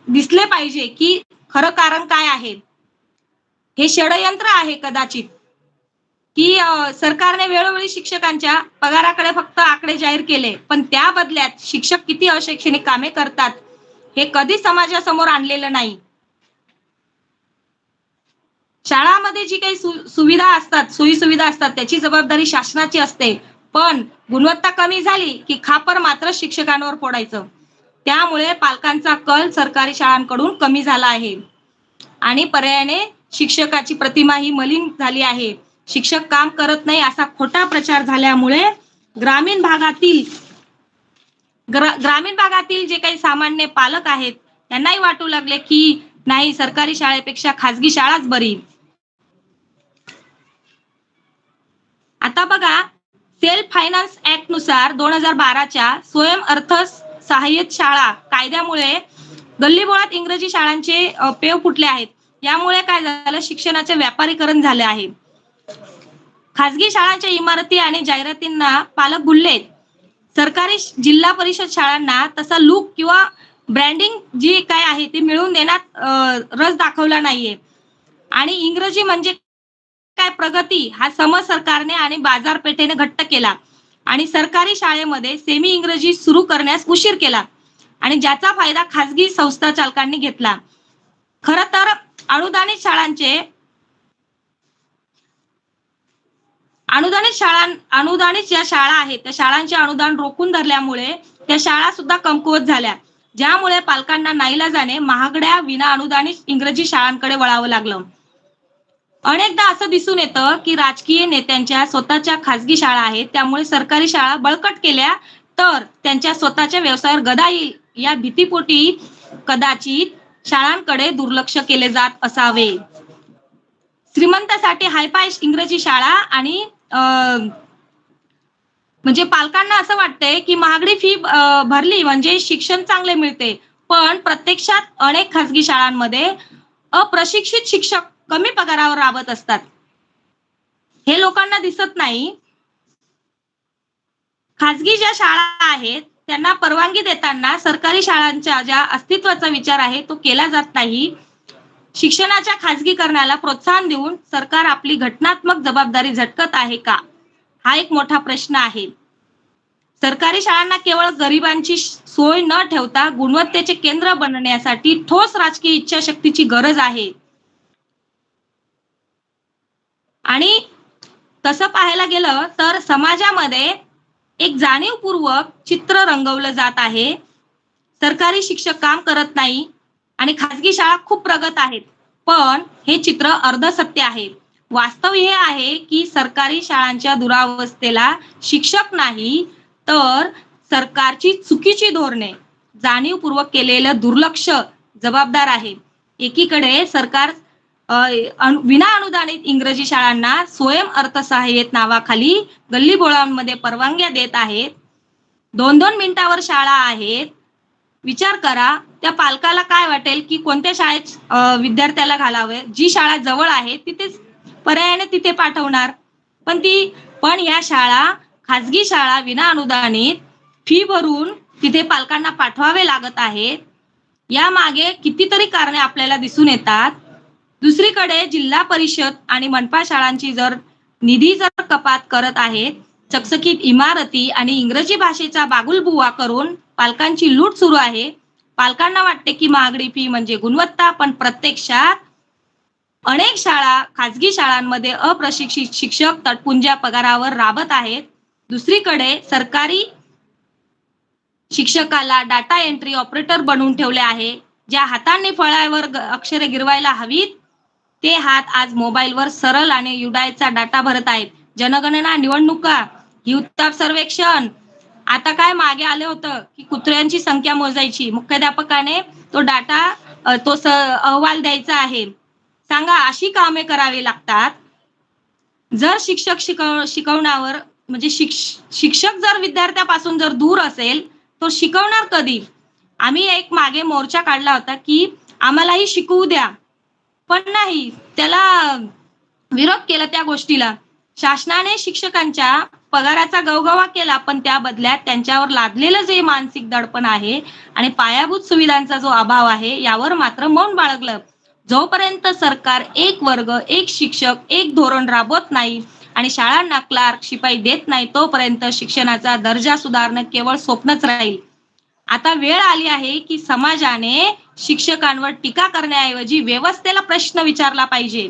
दिसले पाहिजे की खरं कारण काय आहे. हे षडयंत्र आहे कदाचित की सरकारने वेळोवेळी शिक्षकांच्या पगाराकडे फक्त आकडे जाहीर केले, पण त्या बदल्यात शिक्षक किती अशैक्षणिक कामे करतात हे कधी समाजासमोर आणलेलं नाही. शाळामध्ये जी काही सुविधा असतात, सोयी सुविधा असतात त्याची जबाबदारी शासनाची असते, पण गुणवत्ता कमी झाली की खापर मात्र शिक्षकांवर फोडायचं. त्यामुळे पालकांचा कल सरकारी शाळांकडून कमी झाला आहे आणि पर्यायाने शिक्षकाची प्रतिमा ही मलिन झाली आहे. शिक्षक काम करत नाही असा खोटा प्रचार झाल्यामुळे ग्रामीण भागातील जे काही सामान्य पालक आहेत त्यांनाही वाटू लागले की नाही, सरकारी शाळेपेक्षा खासगी शाळाच बरी. आता बघा, सेल्फ फायनान्स ऍक्ट नुसार 2012च्या स्वयं अर्थ सहाय्यित शाळा कायद्यामुळे गल्लीबोळात इंग्रजी शाळांचे पेव फुटले आहेत. यामुळे काय झालं, शिक्षणाचे व्यापारीकरण झाले आहे. खासगी शाळांच्या इमारती आणि जाहिरातींना पालक भुललेत. सरकारी जिल्हा परिषद शाळांना तसा लूक किंवा ब्रँडिंग जी काय आहे ती मिळवून देण्यात रस दाखवला नाहीये. आणि इंग्रजी म्हणजे काय प्रगती हा समज सरकारने आणि बाजारपेठेने घट्ट केला आणि सरकारी शाळेमध्ये सेमी इंग्रजी सुरू करण्यास उशीर केला आणि ज्याचा फायदा खासगी संस्था चालकांनी घेतला. खरं तर अनुदानित ज्या शाळा आहेत त्या शाळांचे अनुदान रोखून धरल्यामुळे त्या शाळा सुद्धा कमकुवत झाल्या, ज्यामुळे पालकांना नाईलाजाने महागड्या विना अनुदानित इंग्रजी शाळांकडे वळावं लागलं. अनेकदा असं दिसून येतं की राजकीय नेत्यांच्या स्वतःच्या खासगी शाळा आहेत, त्यामुळे सरकारी शाळा बळकट केल्या तर त्यांच्या स्वतःच्या व्यवसायावर गदा येईल या भीतीपोटी कदाचित शाळांकडे दुर्लक्ष केले जात असावे. श्रीमंतासाठी हायफाय इंग्रजी शाळा आणि म्हणजे पालकांना असं वाटतंय की महागडी फी भरली म्हणजे शिक्षण चांगले मिळते, पण प्रत्यक्षात अनेक खासगी शाळांमध्ये अप्रशिक्षित शिक्षक कमी पगारावर राबत असतात. हे लोकांना दिसत नाही. खासगी ज्या शाळा आहेत त्यांना परवानगी देताना सरकारी शाळांच्या ज्या अस्तित्वाचा विचार आहे तो केला जात नाही. शिक्षणाच्या खासगीकरणाला प्रोत्साहन देऊन सरकार आपली घटनात्मक जबाबदारी झटकत आहे का, हा एक मोठा प्रश्न आहे. सरकारी शाळांना केवळ गरिबांची सोय न ठेवता गुणवत्तेचे केंद्र बनण्यासाठी ठोस राजकीय इच्छाशक्तीची गरज आहे. आणि तसं पाहायला गेलं तर समाजामध्ये एक जाणीवपूर्वक चित्र रंगवलं जात आहे. सरकारी शिक्षक काम करत नाही आणि खासगी शाळा खूप प्रगत आहेत, पण हे चित्र अर्धसत्य आहे. वास्तव हे आहे की सरकारी शाळांच्या दुरावस्थेला शिक्षक नाही तर सरकारची चुकीची धोरणे, जाणीवपूर्वक केलेलं दुर्लक्ष जबाबदार आहे. एकीकडे सरकार विना अनुदानित इंग्रजी शाळांना स्वयं अर्थसहाय्यित नावाखाली गल्लीबोळांमध्ये परवानग्या देत आहेत. 2-2 मिनिटावर शाळा आहेत. विचार करा त्या पालकाला काय वाटेल की कोणत्या शाळेत विद्यार्थ्याला घालावे. जी शाळा जवळ आहे तिथेच पर्यायाने तिथे पाठवणार. पण या शाळा खाजगी शाळा विना अनुदानित फी भरून तिथे पालकांना पाठवावे लागत आहेत. यामागे कितीतरी कारणे आपल्याला दिसून येतात. दुसरीकडे जिल्हा परिषद आणि मनपा शाळांची निधी कपात करत आहेत. चकचकीत इमारती आणि इंग्रजी भाषेचा बागुलबुवा करून पालकांची लूट सुरू आहे. पालकांना वाटते की महागडी फी म्हणजे गुणवत्ता, पण प्रत्यक्षात अनेक शाळा खाजगी शाळांमध्ये अप्रशिक्षित शिक्षक तटपुंज्या पगारावर राबत आहेत. दुसरीकडे सरकारी शिक्षकाला डाटा एंट्री ऑपरेटर बनवून ठेवले आहे. ज्या हातांनी फळ्यावर अक्षरे गिरवायला हवीत ते हात आज मोबाईलवर सरळ आणि युडायचा डाटा भरत आहेत. जनगणना, निवडणुका, हिवताप सर्वेक्षण, आता काय मागे आले होतं की कुत्र्यांची संख्या मोजायची. मुख्याध्यापकाने तो डाटा अहवाल द्यायचा आहे. सांगा, अशी कामे करावी लागतात. जर शिक्षक शिकवण्यावर म्हणजे शिक्षक जर विद्यार्थ्यापासून जर दूर असेल तो शिकवणार कधी? आम्ही एक मागे मोर्चा काढला होता की आम्हालाही शिकवू द्या, पण नाही, त्याला विरोध केला त्या गोष्टीला. शासनाने शिक्षकांच्या पगाराचा गवगवा केला, पण त्या बदल्यात त्यांच्यावर लादलेलं जे मानसिक दडपण आहे आणि पायाभूत सुविधांचा जो अभाव आहे यावर मात्र मौन बाळगलं. जोपर्यंत सरकार एक वर्ग, एक शिक्षक, एक धोरण राबवत नाही आणि शाळांना क्लार्क, शिपाई देत नाही, तोपर्यंत शिक्षणाचा दर्जा सुधारणं केवळ स्वप्नच राहील. आता वेळ आली आहे की समाजाने शिक्षकांवर टीका करण्याऐवजी व्यवस्थेला प्रश्न विचारला पाहिजे.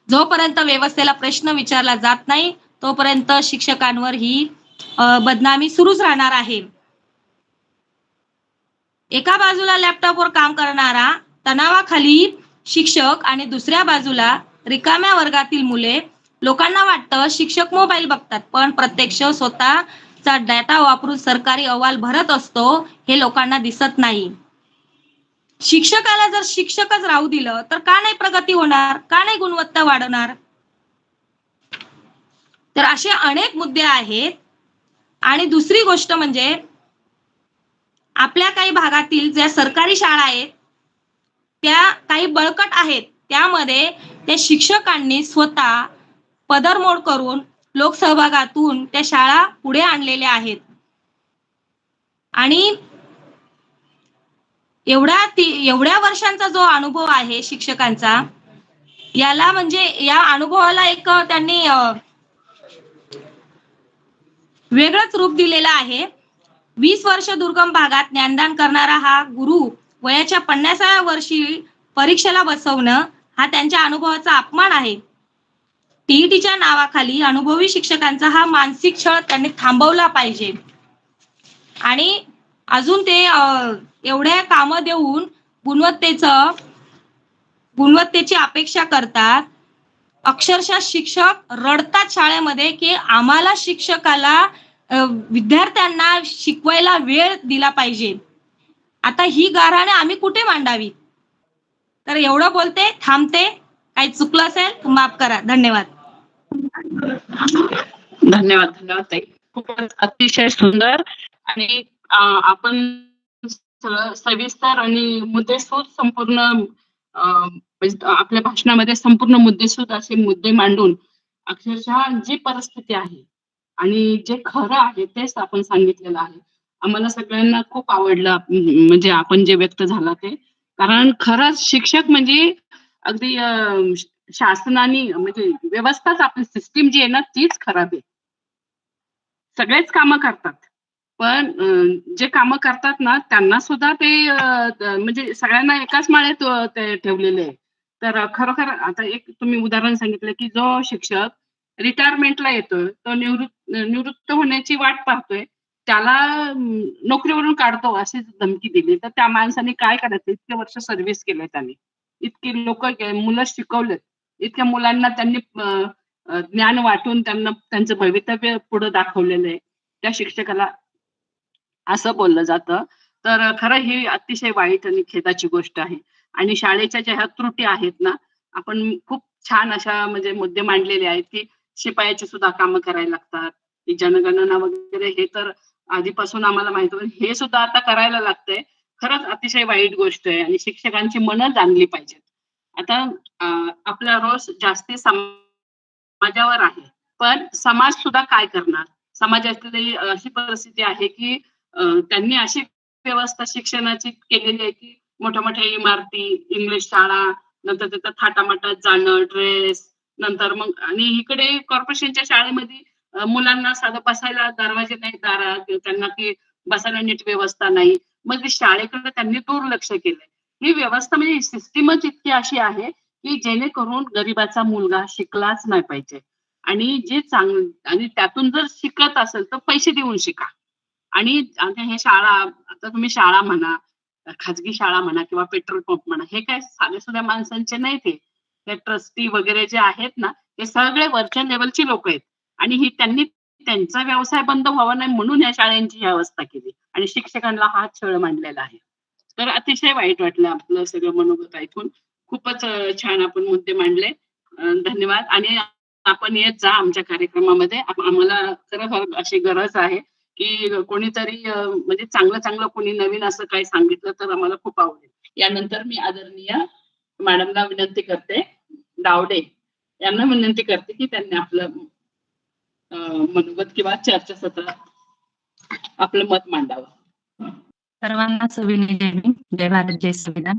जोपर्यंत व्यवस्थेला प्रश्न विचारला जात नाही तोपर्यंत शिक्षकांवर ही बदनामी सुरूच राहणार आहे. एका बाजूला लॅपटॉपवर काम करणारा तणावाखाली शिक्षक आणि दुसऱ्या बाजूला रिकाम्या वर्गातील मुले. लोकांना वाटतं शिक्षक मोबाईल बघतात, पण प्रत्यक्ष स्वतःचा डाटा वापरून सरकारी अहवाल भरत असतो हे लोकांना दिसत नाही. शिक्षकाला जर शिक्षकच राहू दिलं तर का नाही प्रगती होणार? का नाही गुणवत्ता वाढणार? तर असे अनेक मुद्दे आहेत. आणि दुसरी गोष्ट म्हणजे आपल्या काही भागातील ज्या सरकारी शाळा आहेत त्या काही बळकट आहेत. त्यामध्ये त्या शिक्षकांनी स्वतः पदरमोड करून लोकसहभागातून त्या शाळा पुढे आणलेल्या आहेत. आणि एवढ्या वर्षांचा जो अनुभव आहे शिक्षकांचा, याला म्हणजे या अनुभवाला एक त्यांनी वेगळंच रूप दिलेलं आहे. 20 वर्ष दुर्गम भागात ज्ञानदान करणारा हा गुरु वयाच्या 50व्या वर्षी परीक्षेला बसवणं हा त्यांच्या अनुभवाचा अपमान आहे. टीईटीच्या नावाखाली अनुभवी शिक्षकांचा हा मानसिक छळ त्यांनी थांबवला पाहिजे. आणि अजून ते एवढ्या कामं देऊन गुणवत्तेची अपेक्षा करतात. अक्षरशः शिक्षक रडतात शाळेमध्ये की आम्हाला शिक्षकाला विद्यार्थ्यांना शिकवायला वेळ दिला पाहिजे. आता ही गाऱ्हाणे आम्ही कुठे मांडावी? तर एवढं बोलते, थांबते. काही चुकलं असेल माफ करा. धन्यवाद. धन्यवाद ताई. खूपच अतिशय सुंदर आणि आपण सविस्तर आणि मुद्देसूद संपूर्ण आपल्या भाषणामध्ये संपूर्ण मुद्देसूद असे मुद्दे मांडून अक्षरशः जी परिस्थिती आहे आणि जे खरं आहे तेच आपण सांगितलेलं आहे. आम्हाला सगळ्यांना खूप आवडलं म्हणजे आपण जे व्यक्त झाला ते. कारण खरंच शिक्षक म्हणजे अगदी शासनाने म्हणजे व्यवस्थाच आपली सिस्टीम जी आहे ना तीच खराब आहे. सगळेच कामं करतात पण जे कामं करतात ना त्यांना सुद्धा ते म्हणजे सगळ्यांना एकाच माळेत ते ठेवलेले आहे. तर खरोखर आता एक तुम्ही उदाहरण सांगितलं की जो शिक्षक रिटायरमेंटला येतोय तो निवृत्त होण्याची वाट पाहतोय, त्याला नोकरीवरून काढतो अशी धमकी दिली तर त्या माणसाने काय करायचं? इतके वर्ष सर्व्हिस केलंय त्यांनी, इतकी लोक मुलं शिकवलेत, इतक्या मुलांना त्यांनी ज्ञान वाटून त्यांना त्यांचं भवितव्य पुढे दाखवलेलं आहे. त्या शिक्षकाला असं बोललं जातं. तर खरं ही अतिशय वाईट आणि खेदाची गोष्ट आहे. आणि शाळेच्या ज्या ह्या त्रुटी आहेत ना, आपण खूप छान अशा म्हणजे मुद्दे मांडलेले आहेत, की शिपायाची सुद्धा कामं करायला लागतात. ही जनगणना वगैरे हे तर आधीपासून आम्हाला माहित होतं. हे सुद्धा आता करायला लागतंय. खरंच अतिशय वाईट गोष्ट आहे आणि शिक्षकांची मनं जाणली पाहिजेत. आता अ, आपला रोष जास्ती समाजावर आहे. पण समाज सुद्धा काय करणार? समाजातली अशी परिस्थिती आहे, की त्यांनी अशी व्यवस्था शिक्षणाची केलेली आहे, की मोठ्या-मोठ्या इमारती, इंग्लिश शाळा, नंतर तिथं थाटामाटात जाणं, ड्रेस, नंतर मग आणि इकडे कॉर्पोरेशनच्या शाळेमध्ये मुलांना साधं बसायला दरवाजे नाहीत दारात, त्यांना ती बसायला नीट व्यवस्था नाही. मग ते शाळेकडे त्यांनी दुर्लक्ष केलंय. ही व्यवस्था म्हणजे सिस्टमच इतकी अशी आहे, की जेणेकरून गरिबाचा मुलगा शिकलाच नाही पाहिजे. आणि जे आणि त्यातून जर शिकत असेल तर पैसे देऊन शिका. आणि आता हे शाळा आता तुम्ही शाळा म्हणा, खाजगी शाळा म्हणा किंवा पेट्रोल पंप म्हणा, हे काय साध्या-सुध्या माणसांचे नाहीत हे. ते ट्रस्टी वगैरे जे आहेत ना, हे सगळे वरच्या लेव्हलची लोकं आहेत. आणि त्यांनी त्यांचा व्यवसाय बंद व्हावा नाही म्हणून या शाळांची ही अवस्था केली आणि शिक्षकांना हा छळ मांडलेला आहे. तर अतिशय वाईट वाटलं आपलं सगळं मनोगत ऐकून. खूपच छान आपण मुद्दे मांडले. धन्यवाद आणि आपण येत जा आमच्या कार्यक्रमामध्ये. आम्हाला खरोखर अशी गरज आहे, की कोणीतरी म्हणजे चांगलं-चांगलं कोणी नवीन असं काही सांगितलं तर आम्हाला खूप आवडेल. यानंतर मी आदरणीय मॅडमला विनंती करते, दावडे यांना विनंती करते, की त्यांनी आपलं मनोगत किंवा चर्चासत्रात आपलं मत मांडावं. सर्वांना सविनय जय भीम, जय भारत, जय संविधान.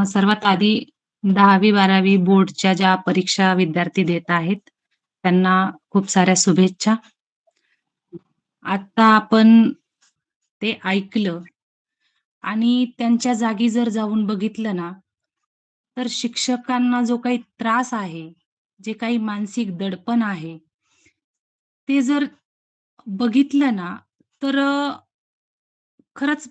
सर्वात आधी 10वी-12वी बोर्डच्या ज्या परीक्षा विद्यार्थी देत आहेत, त्यांना खूप साऱ्या शुभेच्छा. आता आपण ते ऐकलं आणि त्यांच्या जागी जर जाऊन बघितलं ना, तर शिक्षकांना जो काही त्रास आहे, जे काही मानसिक दडपण आहे, ते जर बघितलं ना, तर खरंच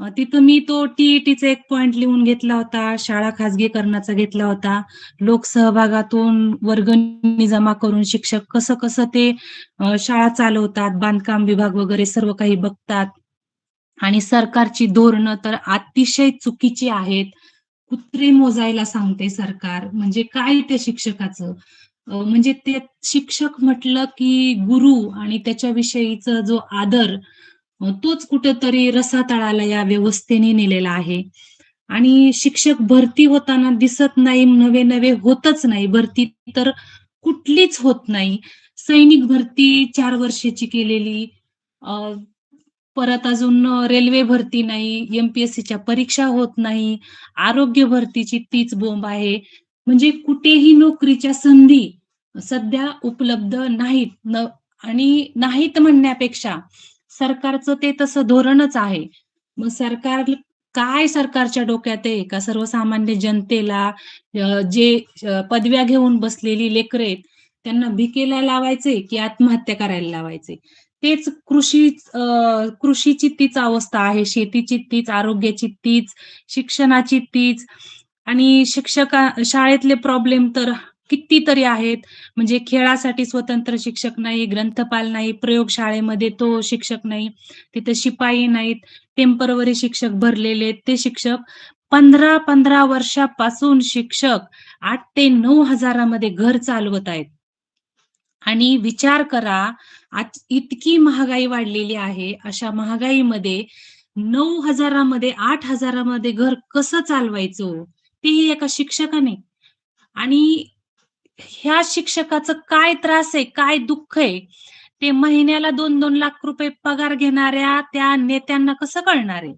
तिथं मी तो टी-ई-टीचा एक पॉइंट लिहून घेतला होता, शाळा खाजगीकरणाचा घेतला होता. लोकसहभागातून वर्गणी जमा करून शिक्षक कसं-कसं ते शाळा चालवतात, बांधकाम विभाग वगैरे सर्व काही बघतात आणि सरकारची धोरणं तर अतिशय चुकीची आहेत. कुत्रे मोजायला सांगते सरकार. म्हणजे काय त्या शिक्षकाचं? म्हणजे ते शिक्षक म्हटलं की गुरु आणि त्याच्याविषयीचा जो आदर तोच कुठेतरी रसातळाला या व्यवस्थेने नेलेला आहे. आणि शिक्षक भरती होताना दिसत नाही, नवे-नवे होतच नाही. भरती तर कुठलीच होत नाही. सैनिक भरती 4 वर्षाची केलेली, अ, परत अजून रेल्वे भरती नाही, एम-पी-एस-सीच्या परीक्षा होत नाही, आरोग्य भरतीची तीच बोंब आहे. म्हणजे कुठेही नोकरीच्या संधी सध्या उपलब्ध नाहीत. आणि नाहीत म्हणण्यापेक्षा सरकारचं ते तसं धोरणच आहे. मग काय सरकारच्या डोक्यात आहे का सर्वसामान्य जनतेला जे पदव्या घेऊन बसलेली लेकरं आहेत, त्यांना भिकेला लावायचे की आत्महत्या करायला लावायचे? तेच कृषीची तीच अवस्था आहे, शेतीची तीच, आरोग्याची तीच, शिक्षणाची तीच आणि शाळेतले प्रॉब्लेम तर कितीतरी आहेत. म्हणजे खेळासाठी स्वतंत्र शिक्षक नाही, ग्रंथपाल नाही, प्रयोगशाळेमध्ये तो शिक्षक नाही, तिथे शिपाई नाहीत, टेम्पररी शिक्षक भरलेले आहेत. ते शिक्षक 15-15 वर्षापासून शिक्षक 8 ते 9 हजारामध्ये घर चालवत आहेत. आणि विचार करा, आज इतकी महागाई वाढलेली आहे. अशा महागाईमध्ये 9,000 मध्ये 8,000 मध्ये घर कसं चालवायचं हो? तेही एका शिक्षकाने. आणि ह्या शिक्षकाचं काय त्रास आहे, काय दुःख आहे, ते महिन्याला 2-2 लाख रुपये पगार घेणाऱ्या त्या नेत्यांना कसं कळणार आहे?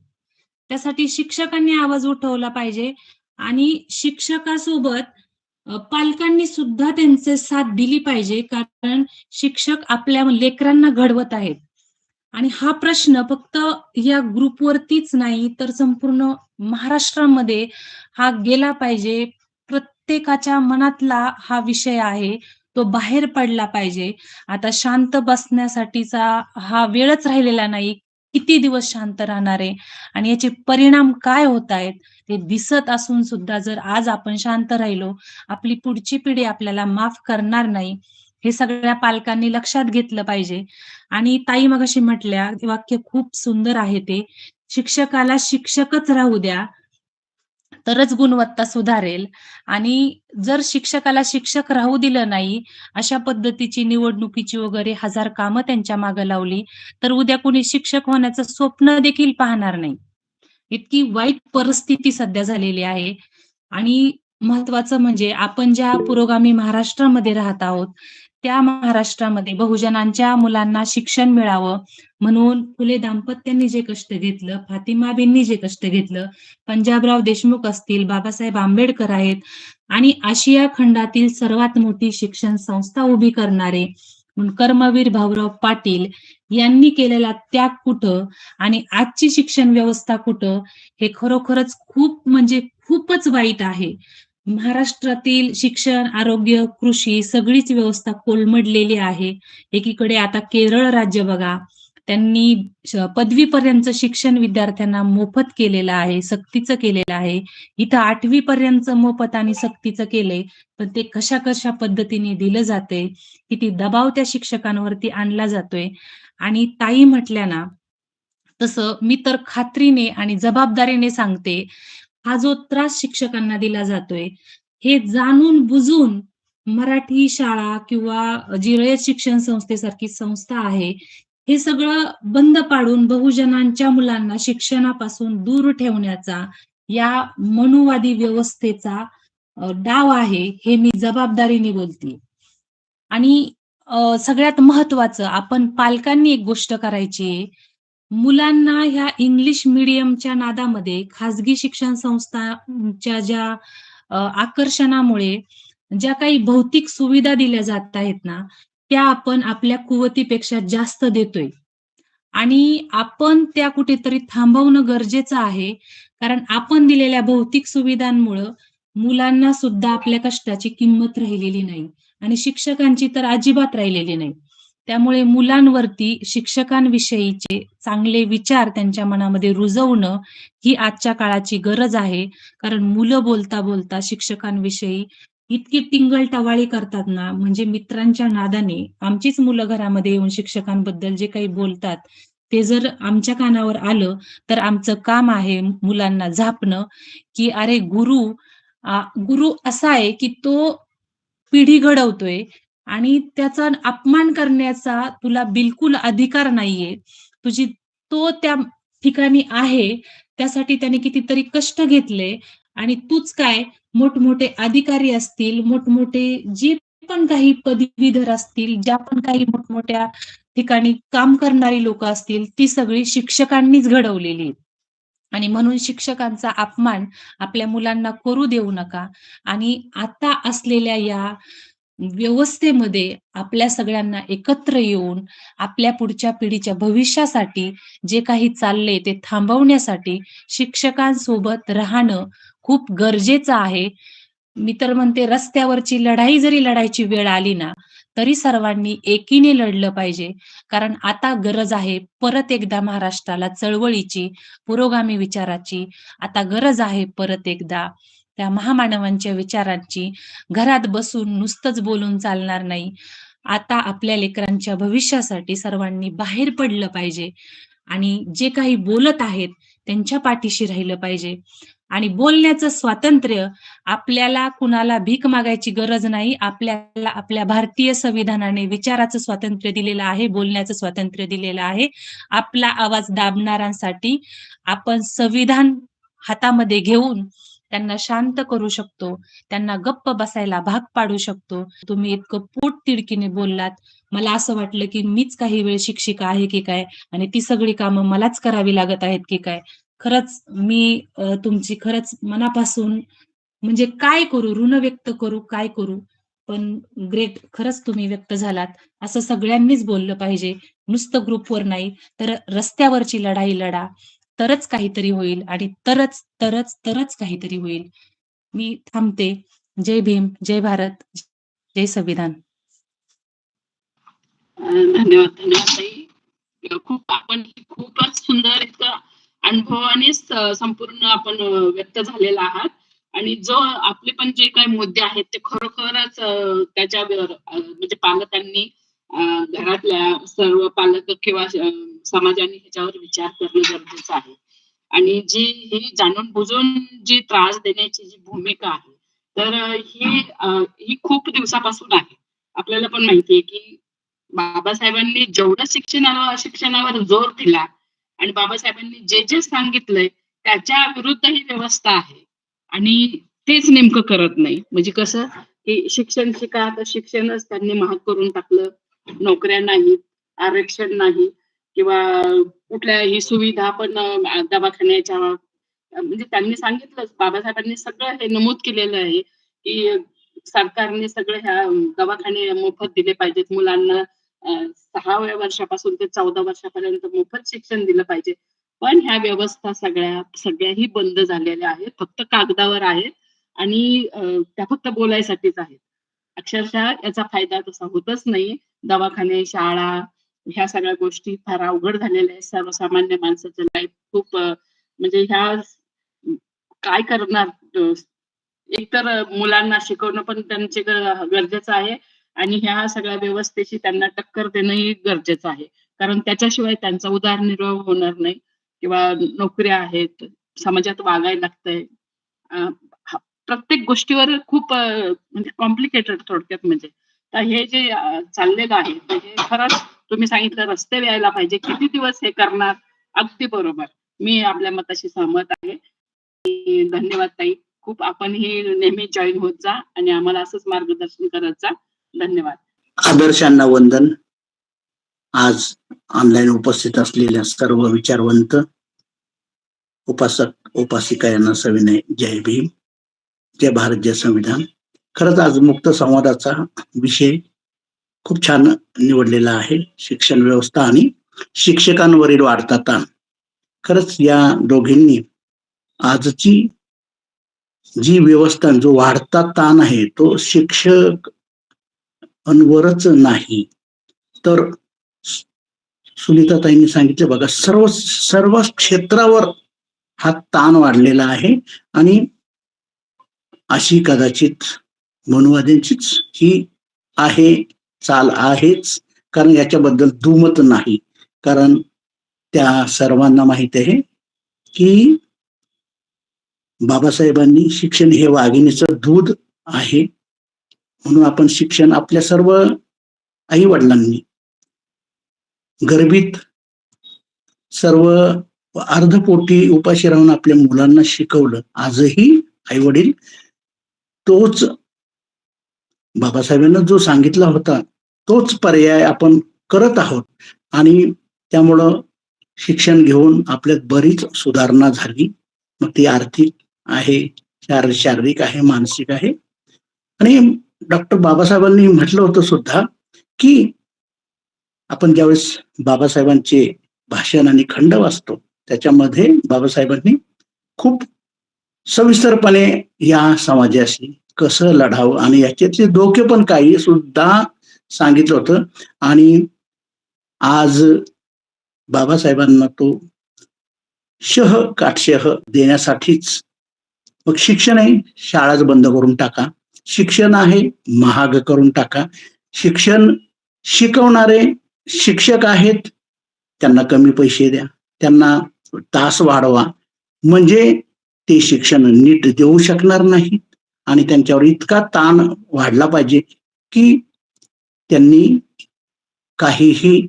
त्यासाठी शिक्षकांनी आवाज उठवला पाहिजे आणि शिक्षकासोबत पालकांनी सुद्धा त्यांचे साथ दिली पाहिजे. कारण शिक्षक आपल्या लेकरांना घडवत आहेत. आणि हा प्रश्न फक्त या ग्रुपवरतीच नाही, तर संपूर्ण महाराष्ट्रामध्ये हा गेला पाहिजे. प्रत्येकाच्या मनातला हा विषय आहे, तो बाहेर पडला पाहिजे. आता शांत बसण्यासाठीचा हा वेळच राहिलेला नाही. किती दिवस शांत राहणार आहे आणि याचे परिणाम काय होत आहेत ते दिसत असून सुद्धा जर आज आपण शांत राहिलो, आपली पुढची पिढी आपल्याला माफ करणार नाही. हे सगळ्या पालकांनी लक्षात घेतलं पाहिजे. आणि ताई मगाशी म्हटल्या, ते वाक्य खूप सुंदर आहे ते, शिक्षकाला शिक्षकच राहू द्या, तरच गुणवत्ता सुधारेल. आणि जर शिक्षकाला शिक्षक राहू दिलं नाही, अशा पद्धतीची निवडणुकीची वगैरे हजार कामं त्यांच्या मागे लावली, तर उद्या कोणी शिक्षक होण्याचं स्वप्न देखील पाहणार नाही. इतकी वाईट परिस्थिती सध्या झालेली आहे. आणि महत्वाचं म्हणजे आपण ज्या पुरोगामी महाराष्ट्रामध्ये राहत आहोत, त्या महाराष्ट्रामध्ये बहुजनांच्या मुलांना शिक्षण मिळावं म्हणून फुले दाम्पत्यांनी जे कष्ट घेतलं, फातिमाबेननी जे कष्ट घेतलं, पंजाबराव देशमुख असतील, बाबासाहेब आंबेडकर आहेत आणि आशिया खंडातील सर्वात मोठी शिक्षण संस्था उभी करणारे म्हणून कर्मवीर भाऊराव पाटील यांनी केलेला त्याग कुठं आणि आजची शिक्षण व्यवस्था कुठं, हे खरोखरच खूप म्हणजे खूपच वाईट आहे. महाराष्ट्रातील शिक्षण, आरोग्य, कृषी सगळीच व्यवस्था कोलमडलेली आहे. एकीकडे आता केरळ राज्य बघा, त्यांनी पदवीपर्यंतचं शिक्षण विद्यार्थ्यांना मोफत केलेलं आहे, सक्तीचं केलेलं आहे. इथं 8वी पर्यंतचं मोफत आणि सक्तीचं केलंय, पण ते कशा पद्धतीने दिलं जातंय, किती दबाव त्या शिक्षकांवरती आणला जातोय. आणि ताई म्हटल्या ना, तसं मी तर खात्रीने आणि जबाबदारीने सांगते, हा जो त्रास शिक्षकांना दिला जातोय, हे जाणून बुजून मराठी शाळा किंवा जी रयत शिक्षण संस्थेसारखी संस्था आहे, हे सगळं बंद पाडून बहुजनांच्या मुलांना शिक्षणापासून दूर ठेवण्याचा या मनुवादी व्यवस्थेचा डाव आहे, हे मी जबाबदारीने बोलते. आणि सगळ्यात महत्वाचं आपण पालकांनी एक गोष्ट करायची आहे, मुलांना ह्या इंग्लिश मीडियमच्या नादामध्ये खाजगी शिक्षण संस्थांच्या ज्या आकर्षणामुळे ज्या काही भौतिक सुविधा दिल्या जात आहेत ना, त्या आपण आपल्या कुवतीपेक्षा जास्त देतोय. आणि आपण त्या कुठेतरी थांबवणं गरजेचं आहे. कारण आपण दिलेल्या भौतिक सुविधांमुळं मुलांना सुद्धा आपल्या कष्टाची किंमत राहिलेली नाही आणि शिक्षकांची तर अजिबात राहिलेली नाही. त्यामुळे मुलांवरती शिक्षकांविषयीचे चांगले विचार त्यांच्या मनामध्ये रुजवणं ही आजच्या काळाची गरज आहे. कारण मुलं बोलता शिक्षकांविषयी इतकी टिंगल-टवाळी करतात ना, म्हणजे मित्रांच्या नादाने आमचीच मुलं घरामध्ये येऊन शिक्षकांबद्दल जे काही बोलतात, ते जर आमच्या कानावर आलं, तर आमचं काम आहे मुलांना झापणं, की अरे गुरु असा आहे, की तो पिढी घडवतोय आणि त्याचा अपमान करण्याचा तुला बिलकुल अधिकार नाहीये. तुझी तो त्या ठिकाणी आहे, त्यासाठी त्याने कितीतरी कष्ट घेतले आणि तूच काय मोठमोठे अधिकारी असतील, मोठमोठे जे पण काही पदवीधर असतील, ज्या पण काही मोठमोठ्या ठिकाणी काम करणारी लोकं असतील, ती सगळी शिक्षकांनीच घडवलेली आहेत. आणि म्हणून शिक्षकांचा अपमान आपल्या मुलांना करू देऊ नका. आणि आता असलेल्या या व्यवस्थेमध्ये आपल्या सगळ्यांना एकत्र येऊन आपल्या पुढच्या पिढीच्या भविष्यासाठी जे काही चाललंय ते थांबवण्यासाठी शिक्षकांसोबत राहणं खूप गरजेचं आहे. मी तर म्हणते रस्त्यावरची लढाई जरी लढायची वेळ आली ना, तरी सर्वांनी एकीने लढलं पाहिजे. कारण आता गरज आहे परत एकदा महाराष्ट्राला चळवळीची, पुरोगामी विचाराची. आता गरज आहे परत एकदा त्या महामानवांच्या विचारांची. घरात बसून नुसतंच बोलून चालणार नाही. आता आपल्या लेकरांच्या भविष्यासाठी सर्वांनी बाहेर पडलं पाहिजे आणि जे काही बोलत आहेत त्यांच्या पाठीशी राहिलं पाहिजे. आणि बोलण्याचं स्वातंत्र्य आपल्याला कुणाला भीक मागायची गरज नाही. आपल्याला आपल्या भारतीय संविधानाने विचाराचं स्वातंत्र्य दिलेलं आहे, बोलण्याचं स्वातंत्र्य दिलेलं आहे. आपला आवाज दाबणाऱ्यांसाठी आपण संविधान हातामध्ये घेऊन त्यांना शांत करू शकतो, त्यांना गप्प बसायला भाग पाडू शकतो. तुम्ही इतकं पोटतिडकीने बोललात. मला असं वाटलं की मीच काही वेळ शिक्षिका आहे की काय आणि ती सगळी कामं मलाच करावी लागत आहेत की काय. खरंच मी तुमची खरंच मनापासून म्हणजे काय करू, ऋण व्यक्त करू, काय करू? पण ग्रेट खरंच तुम्ही व्यक्त झालात. असं सगळ्यांनीच बोललं पाहिजे. नुसतं ग्रुपवर नाही, तर रस्त्यावरची लढाई लढा. तरच काहीतरी होईल आणि तरच काहीतरी होईल. मी थांबते. जय भीम, जय भारत, जय संविधान. धन्यवाद ताई. आपण खूपच सुंदर इतकं अनुभवानेच संपूर्ण आपण व्यक्त झालेला आहात आणि जो आपले पण जे काही मुद्दे आहेत ते खरोखरच त्याच्यावर म्हणजे पालकांनी घरातल्या सर्व पालक किंवा समाजाने ह्याच्यावर विचार करणं गरजेचं आहे. आणि जी ही जाणून बुजून जी त्रास देण्याची जी भूमिका आहे, तर ही खूप दिवसापासून आहे. आपल्याला पण माहितीये की बाबासाहेबांनी जेवढं शिक्षणावर जोर दिला आणि बाबासाहेबांनी जे जे सांगितलंय त्याच्या विरुद्ध ही व्यवस्था आहे. आणि तेच नेमकं करत नाही. म्हणजे कसं की शिक्षण शिका, तर शिक्षणच त्यांनी महाग करून टाकलं. नोकऱ्या नाहीत, आरक्षण नाही किंवा कुठल्याही सुविधा पण दवाखान्याच्या म्हणजे त्यांनी सांगितलंच, बाबासाहेबांनी सगळं हे नमूद केलेलं आहे की सरकारने सगळे ह्या दवाखाने मोफत दिले पाहिजेत मुलांना. 6व्या वर्षापासून ते 14 वर्षापर्यंत मोफत शिक्षण दिलं पाहिजे. पण ह्या व्यवस्था सगळ्याही बंद झालेल्या आहेत. फक्त कागदावर आहेत आणि त्या फक्त बोलायसाठीच आहेत. अक्षरशः याचा फायदा तसा होतच नाही. दवाखाने, शाळा ह्या सगळ्या गोष्टी फार अवघड झालेल्या आहेत. सर्वसामान्य माणसाचं लाईफ खूप म्हणजे ह्या काय करणार? एकतर मुलांना शिकवणं पण त्यांचे गरजेचं आहे आणि ह्या सगळ्या व्यवस्थेशी त्यांना टक्कर देणंही गरजेचं आहे. कारण त्याच्याशिवाय त्यांचा उदरनिर्वाह होणार नाही किंवा नोकऱ्या आहेत, समाजात वागायला लागतंय. अ, प्रत्येक गोष्टीवर खूप म्हणजे कॉम्प्लिकेटेड थोडक्यात म्हणजे. तर हे जे चाललेलं आहे, तर हे खरंच तुम्ही सांगितलं रस्ते व्हायला पाहिजे. किती दिवस हे करणार? अगदी बरोबर. मी आपल्या मताशी सहमत आहे. धन्यवाद ताई. खूप आपणही नेहमी जॉईन होत जा आणि आम्हाला असंच मार्गदर्शन करत जा. धन्यवाद. आदर्शांना वंदन. आज ऑनलाईन उपस्थित असलेल्या सर्व विचारवंत उपासक उपासिका यांना सविनय जय भीम, जय भारत, जय संविधान. खरंच आज मुक्त संवादाचा विषय खूप छान निवडलेला आहे. शिक्षण व्यवस्था आणि शिक्षकांवरील वाढता ताण. खरंच या दोघींनी आजची जी व्यवस्था, जो वाढता ताण आहे तो शिक्षकांवरच नाही तर सुनीताताईंनी सांगितलं बघा, सर्व क्षेत्रावर हा ताण वाढलेला आहे आणि अशी कदाचित मनुवाद्यांचीच ही आहे, चाल आहेच. कारण याच्याबद्दल दुमत नाही. कारण त्या सर्वांना माहित आहे की बाबासाहेबांनी शिक्षण हे वाघिणीचं दूध आहे. म्हणून आपण शिक्षण आपल्या सर्व आई वडिलांनी गर्भित सर्व अर्धपोटी उपाशी राहून आपल्या मुलांना शिकवलं. आजही आई वडील तोच बाबासाहेबांना जो सांगितला होता तोच पर्याय आपण करत आहोत आणि त्यामुळं शिक्षण घेऊन आपल्यात बरीच सुधारणा झाली. मग ती आर्थिक आहे, शारीरिक आहे, मानसिक आहे. आणि डॉक्टर बाबासाहेबांनी म्हटलं होतं सुद्धा की आपण ज्यावेळेस बाबासाहेबांचे भाषण आणि खंड वाचतो त्याच्यामध्ये बाबासाहेबांनी खूप सविस्तरपणे या समाजाशी कसं लढावं आणि याच्यातले धोके पण काही सुद्धा सांगितलं होतं. आणि आज बाबासाहेबांना तो काटशह देण्यासाठीच मग शिक्षण आहे, शाळाच बंद करून टाका. शिक्षण आहे, महाग करून टाका. शिक्षण शिकवणारे शिक्षक आहेत, त्यांना कमी पैसे द्या, त्यांना तास वाढवा. म्हणजे ते शिक्षण नीट देऊ शकणार नाहीत आणि त्यांच्यावर इतका ताण वाढला पाहिजे की त्यांनी काहीही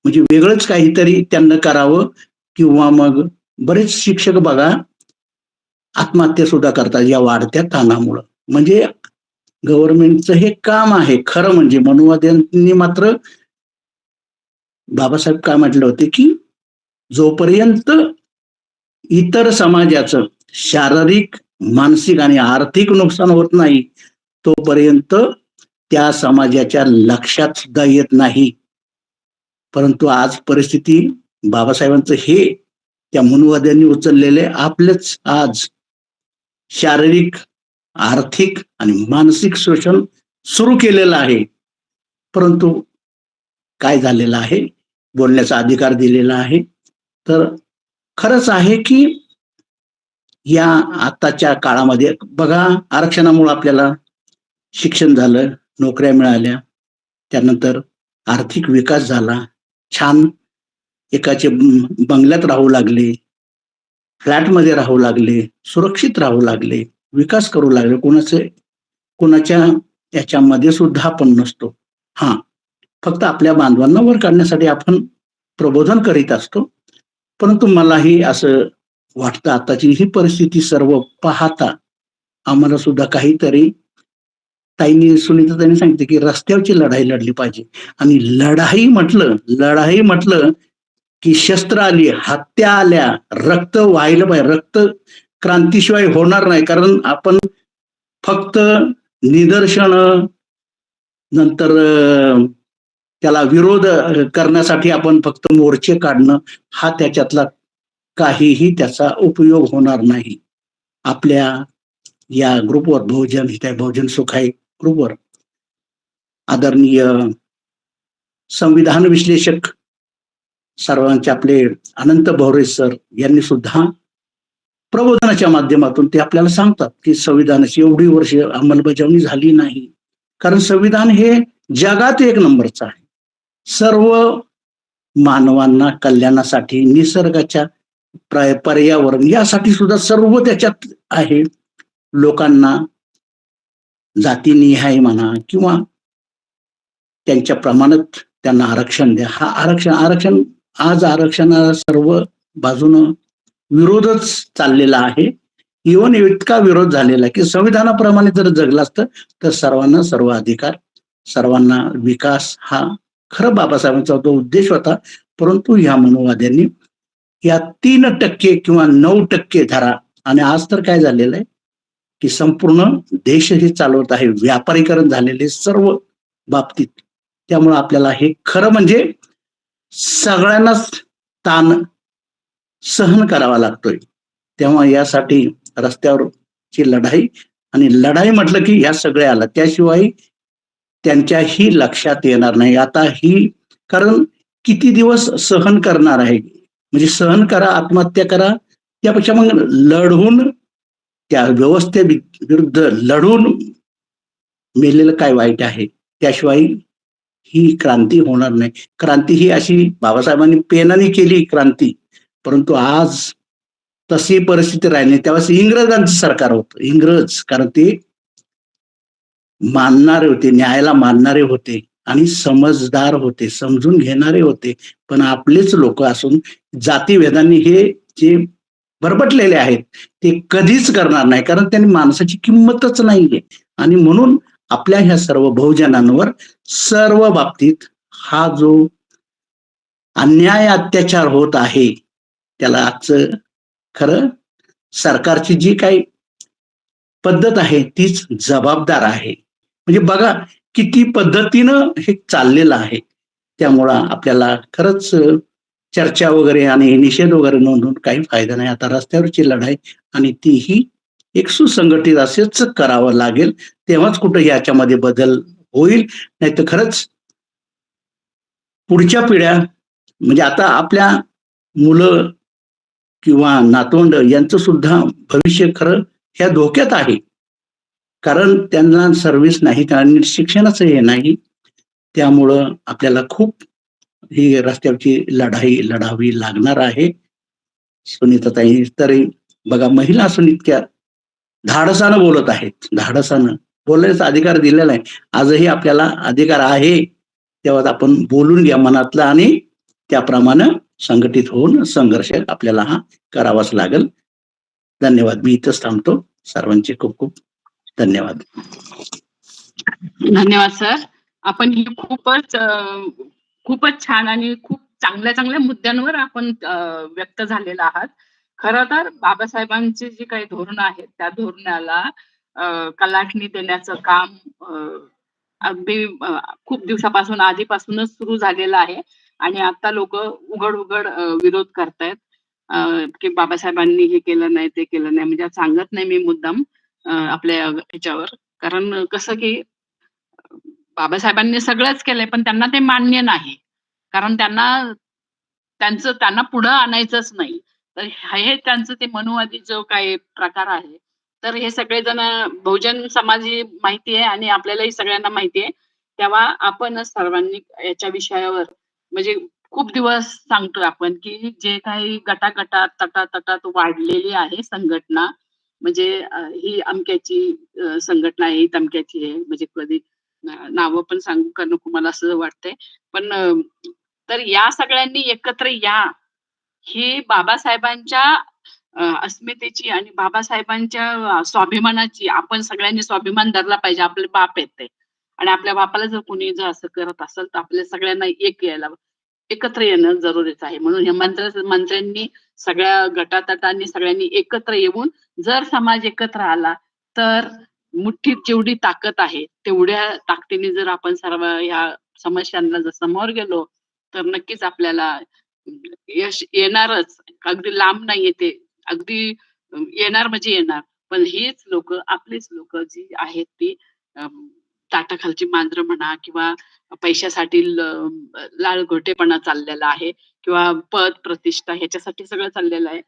म्हणजे वेगळंच काहीतरी त्यांना करावं. किंवा मग बरेच शिक्षक बघा आत्महत्या सुद्धा करतात या वाढत्या ताणामुळं. म्हणजे गव्हर्नमेंटचं हे काम आहे खरं म्हणजे. मनुवाद्यांनी मात्र बाबासाहेब काय म्हटले होते की जोपर्यंत इतर समाजाचं शारीरिक, मानसिक आणि आर्थिक नुकसान होत नाही तोपर्यंत त्या समाजाच्या लक्षात सुद्धा येत नाही. परंतु आज परिस्थिती बाबासाहेबांचं हे त्या मनुवाद्यांनी उचललेले आपलेच आज शारीरिक, आर्थिक आणि मानसिक शोषण सुरू केलेलं आहे. परंतु काय झालेलं आहे, बोलण्याचा अधिकार दिलेला आहे. तर खरंच आहे की या आताच्या काळामध्ये बघा, आरक्षणामुळे आपल्याला शिक्षण झालं, नोकऱ्या मिळाल्या, त्यानंतर आर्थिक विकास झाला, छान एकाचे बंगल्यात राहू लागले, फ्लॅटमध्ये राहू लागले, सुरक्षित राहू लागले, विकास करू लागले. कोणाच्या याच्यामध्ये सुद्धा आपण नसतो. हा, फक्त आपल्या बांधवांना वर काढण्यासाठी आपण प्रबोधन करीत असतो. परंतु मलाही असं वाटतं, आताची ही परिस्थिती सर्व पाहता आम्हाला सुद्धा काहीतरी, सुनीताताईंनी सांगितलं की रस्त्यावरची लढाई लढली पाहिजे. आणि लढाई म्हटलं की शस्त्र आली, हत्या आल्या, रक्त व्हायला पाहिजे. रक्त क्रांतीशिवाय होणार नाही. कारण आपण फक्त निदर्शन, नंतर त्याला विरोध करण्यासाठी आपण फक्त मोर्चे काढणं, हा त्याच्यातला काहीही त्याचा उपयोग होणार नाही. आपल्या या ग्रुपवर, बहुजन हिताय बहुजन सुखाय ग्रुपवर आदरणीय संविधान विश्लेषक सर्वांचे आपले अनंत भवरे सर यांनी सुद्धा प्रबोधनाच्या माध्यमातून ते आपल्याला सांगतात की संविधानाची एवढी वर्ष अंमलबजावणी झाली नाही. कारण संविधान हे जगात एक नंबरचं आहे. सर्व मानवांना कल्याणासाठी, निसर्गाच्या पर्यावरण यासाठी सुद्धा सर्व त्याच्यात आहे. लोकांना जातीनिहाय म्हणा किंवा त्यांच्या प्रमाणात त्यांना आरक्षण द्या. हा आरक्षण आज आरक्षणाला सर्व बाजूनं विरोधच चाललेला आहे. इव्हन इतका विरोध झालेला की संविधानाप्रमाणे जर जगलं असतं तर सर्वांना सर्व अधिकार, सर्वांना विकास, हा खरं बाबासाहेबांचा तो उद्देश होता. परंतु ह्या मनोवाद्यांनी या 3% किंवा 9% धरा, आणि आज तर काय झालेलं आहे की संपूर्ण देश हे चालवत आहे, व्यापारीकरण झालेले सर्व बाबतीत. त्यामुळे आपल्याला हे खरं म्हणजे सगळ्यांनाच ताण सहन करावा लागतोय. तेव्हा यासाठी रस्त्यावरची लढाई, आणि लढाई म्हटलं की या सगळ्या आला, त्याशिवाय त्यांच्याही लक्षात येणार नाही. आता ही, कारण किती दिवस सहन करणार आहे, म्हणजे सहन करा, आत्महत्या करा, त्यापेक्षा मग लढून त्या व्यवस्थेविरुद्ध लढून मेलेलं काय वाईट आहे. त्याशिवाय ही क्रांती होणार नाही. क्रांती ही अशी बाबासाहेबांनी पेनाने केली क्रांती, परंतु आज तशी परिस्थिती राहिली नाही. त्यावेळेस इंग्रजांचं सरकार होतं, इंग्रज, कारण ते मानणारे होते, न्यायाला मानणारे होते आणि समजदार होते, समजून घेणारे होते. पण आपलेच लोक असून जातीभेदांनी हे जे बरबटलेले आहेत ते कधीच करणार नाही, कारण त्यांनी माणसाची किंमतच नाहीये. आणि म्हणून आपल्या ह्या सर्व बहुजनांवर सर्व बाबतीत हा जो अन्याय अत्याचार होत आहे, त्याला आजचं खरं सरकारची जी काही पद्धत आहे तीच जबाबदार आहे. म्हणजे बघा किती पद्धतीनं हे चाललेलं आहे. त्यामुळं आपल्याला खरंच चर्चा वगैरे आणि निषेध वगैरे नोंदवून काही फायदा नाही. आता रस्त्यावरची लढाई, आणि तीही एक सुसंघटित असेच करावं लागेल, तेव्हाच कुठं याच्यामध्ये बदल होईल. नाही तर खरंच पुढच्या पिढ्या, म्हणजे आता आपल्या मुलं किंवा नातवंड यांचं सुद्धा भविष्य खरं ह्या धोक्यात आहे. कारण त्यांना सर्व्हिस नाही, त्यांना शिक्षणाचं हे नाही. त्यामुळं आपल्याला खूप ही रस्त्यावरची लढाई लढावी लागणार आहे. सुनीताताई तरी बघा, महिला असून इतक्या धाडसानं बोलत आहेत, धाडसानं बोलायचा अधिकार दिलेला आहे. आजही आपल्याला अधिकार आहे, तेव्हा आपण बोलून घ्या मनातलं, आणि त्याप्रमाणे संघटित होऊन संघर्ष आपल्याला हा करावाच लागेल. धन्यवाद. मी इथंच थांबतो. सर्वांचे खूप खूप धन्यवाद. धन्यवाद सर. आपण ही खूपच छान आणि खूप चांगल्या मुद्द्यांवर आपण व्यक्त झालेला आहात. खरं तर बाबासाहेबांचे जे काही धोरण आहेत त्या धोरणाला कलाटणी देण्याचं काम अगदी खूप दिवसापासून, आधीपासूनच सुरू झालेलं आहे. आणि आता लोक उघड विरोध करतायत की बाबासाहेबांनी हे केलं नाही, ते केलं नाही. म्हणजे सांगत नाही मी मुद्दाम आपल्या ह्याच्यावर, कारण कसं की बाबासाहेबांनी सगळंच केलंय पण त्यांना ते मान्य नाही, कारण त्यांना पुढं आणायचंच नाही. तर हे त्यांचं ते मनुवादी जो काही प्रकार आहे, तर हे सगळेजण बहुजन समाज ही माहिती आहे आणि आपल्यालाही सगळ्यांना माहिती आहे. तेव्हा आपण सर्वांनी याच्या विषयावर म्हणजे खूप दिवस सांगतोय आपण, की जे काही गटागटात, तटातटात वाढलेली आहे संघटना, म्हणजे ही अमक्याची संघटना आहे, ही तमक्याची आहे. म्हणजे कधी नावं पण सांगू का नको मला असं वाटतंय. पण तर या सगळ्यांनी एकत्र या, ही बाबासाहेबांच्या अस्मितेची आणि बाबासाहेबांच्या स्वाभिमानाची आपण सगळ्यांनी स्वाभिमान धरला पाहिजे. आपले बाप आहेत ते आणि आपल्या बापाला जर कोणी जर असं करत असेल, तर आपल्या सगळ्यांना एकत्र येणं जरुरीचं आहे. म्हणून हे मंत्र्यांनी सगळ्या गटातटांनी सगळ्यांनी एकत्र येऊन जर समाज एकत्र आला, तर मुठ्ठीत जेवढी ताकद आहे, तेवढ्या ताकदीने जर आपण सर्व ह्या समस्यांना जर समोर गेलो, तर नक्कीच आपल्याला यश येणारच. अगदी लांब नाहीये ते. अगदी येणार म्हणजे येणार. पण हीच लोकं, आपलीच लोकं जी आहेत ती ताटाखालची मांजरं म्हणा किंवा पैशासाठी लालघोटेपणा चाललेला आहे किंवा पद, प्रतिष्ठा ह्याच्यासाठी सगळं चाललेलं आहे.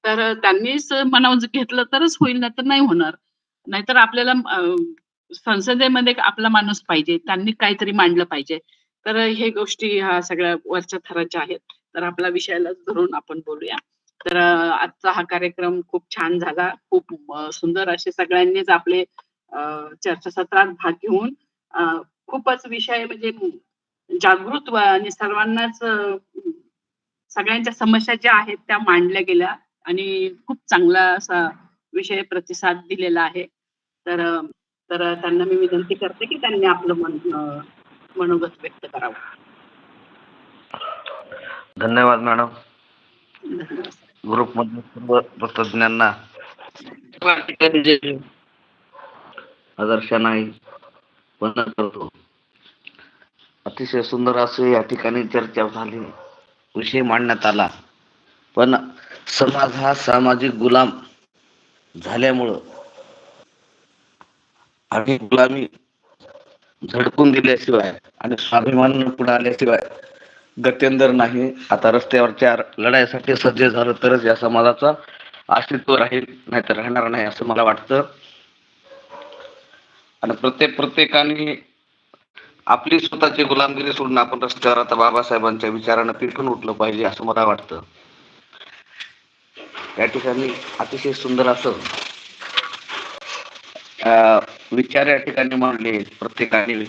तर त्यांनीच मनावर घेतलं तरच होईल, नाहीतर नाही होणार. नाहीतर आपल्याला संसदेमध्ये आपला माणूस पाहिजे. त्यांनी काहीतरी मांडलं पाहिजे. तर हे गोष्टी ह्या सगळ्या वरच्या थराच्या आहेत. तर आपला विषयाला धरून आपण बोलूया. तर आजचा हा कार्यक्रम खूप छान झाला. खूप सुंदर असे सगळ्यांनीच आपले चर्चासत्रात भाग घेऊन खूपच विषय म्हणजे जागृत आणि सर्वांनाच सगळ्यांच्या समस्या ज्या आहेत त्या मांडल्या गेल्या आणि खूप चांगला असा विषय प्रतिसाद दिलेला आहे. तर तर त्यांना मी विनंती करते की त्यांनी आपलं मनोगत व्यक्त करावं. धन्यवाद मॅडम. धन्यवाद. ग्रुपमधील सर्व तज्ञांना जे आदर्शांनाही वंदन करतो. अतिशय सुंदर असे या ठिकाणी चर्चा झाली, विषय मांडण्यात आला. पण समाज हा सामाजिक गुलाम झाल्यामुळं आणि गुलामी झडकून दिल्याशिवाय आणि स्वाभिमान पुढे आल्याशिवाय गत्यंतर नाही. आता रस्त्यावरच्या लढाईसाठी सज्ज झालं तरच या समाजाचा अस्तित्व राहील, नाहीतर राहणार नाही असं मला वाटतं. आणि प्रत्येकाने आपली स्वतःची गुलामगिरी सोडून आपण रस्त्यावर आता बाबासाहेबांच्या विचारानं पेटून उठलं पाहिजे असं मला वाटतं. या ठिकाणी अतिशय सुंदर असं विचार या ठिकाणी मांडले प्रत्येकाने.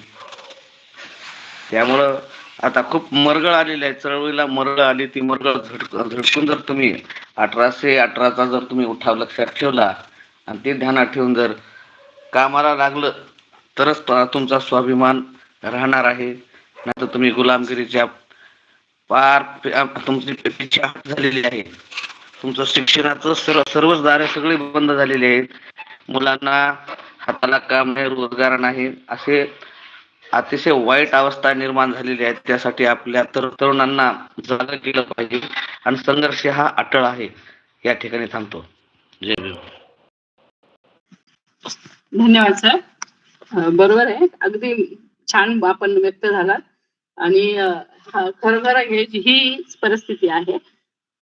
त्यामुळं आता खूप मरगळ आलेली आहे, चळवळीला मरगळ आली. ती मरगळ झटकून जर तुम्ही 1818चा जर तुम्ही उठाव लक्षात ठेवला आणि ते ध्यानात ठेवून जर कामाला लागलं तरच तुमचा स्वाभिमान राहणार आहे. नाहीतर तुम्ही गुलामगिरीच्या पार तुमची इच्छा झालेली आहे. तुमचं शिक्षणाचं सर्वच दारे सगळी बंद झालेली आहेत. मुलांना हाताला काम नाही, रोजगार नाही, असे अतिशय वाईट अवस्था निर्माण झालेली आहे. त्यासाठी आपल्या तरुणांना जागं केलं पाहिजे आणि संघर्ष हा अटळ आहे. या ठिकाणी थांबतो. जय भीम. धन्यवाद सर. बरोबर आहे, अगदी छान आपण व्यक्त झालात आणि खरोखर ही परिस्थिती आहे.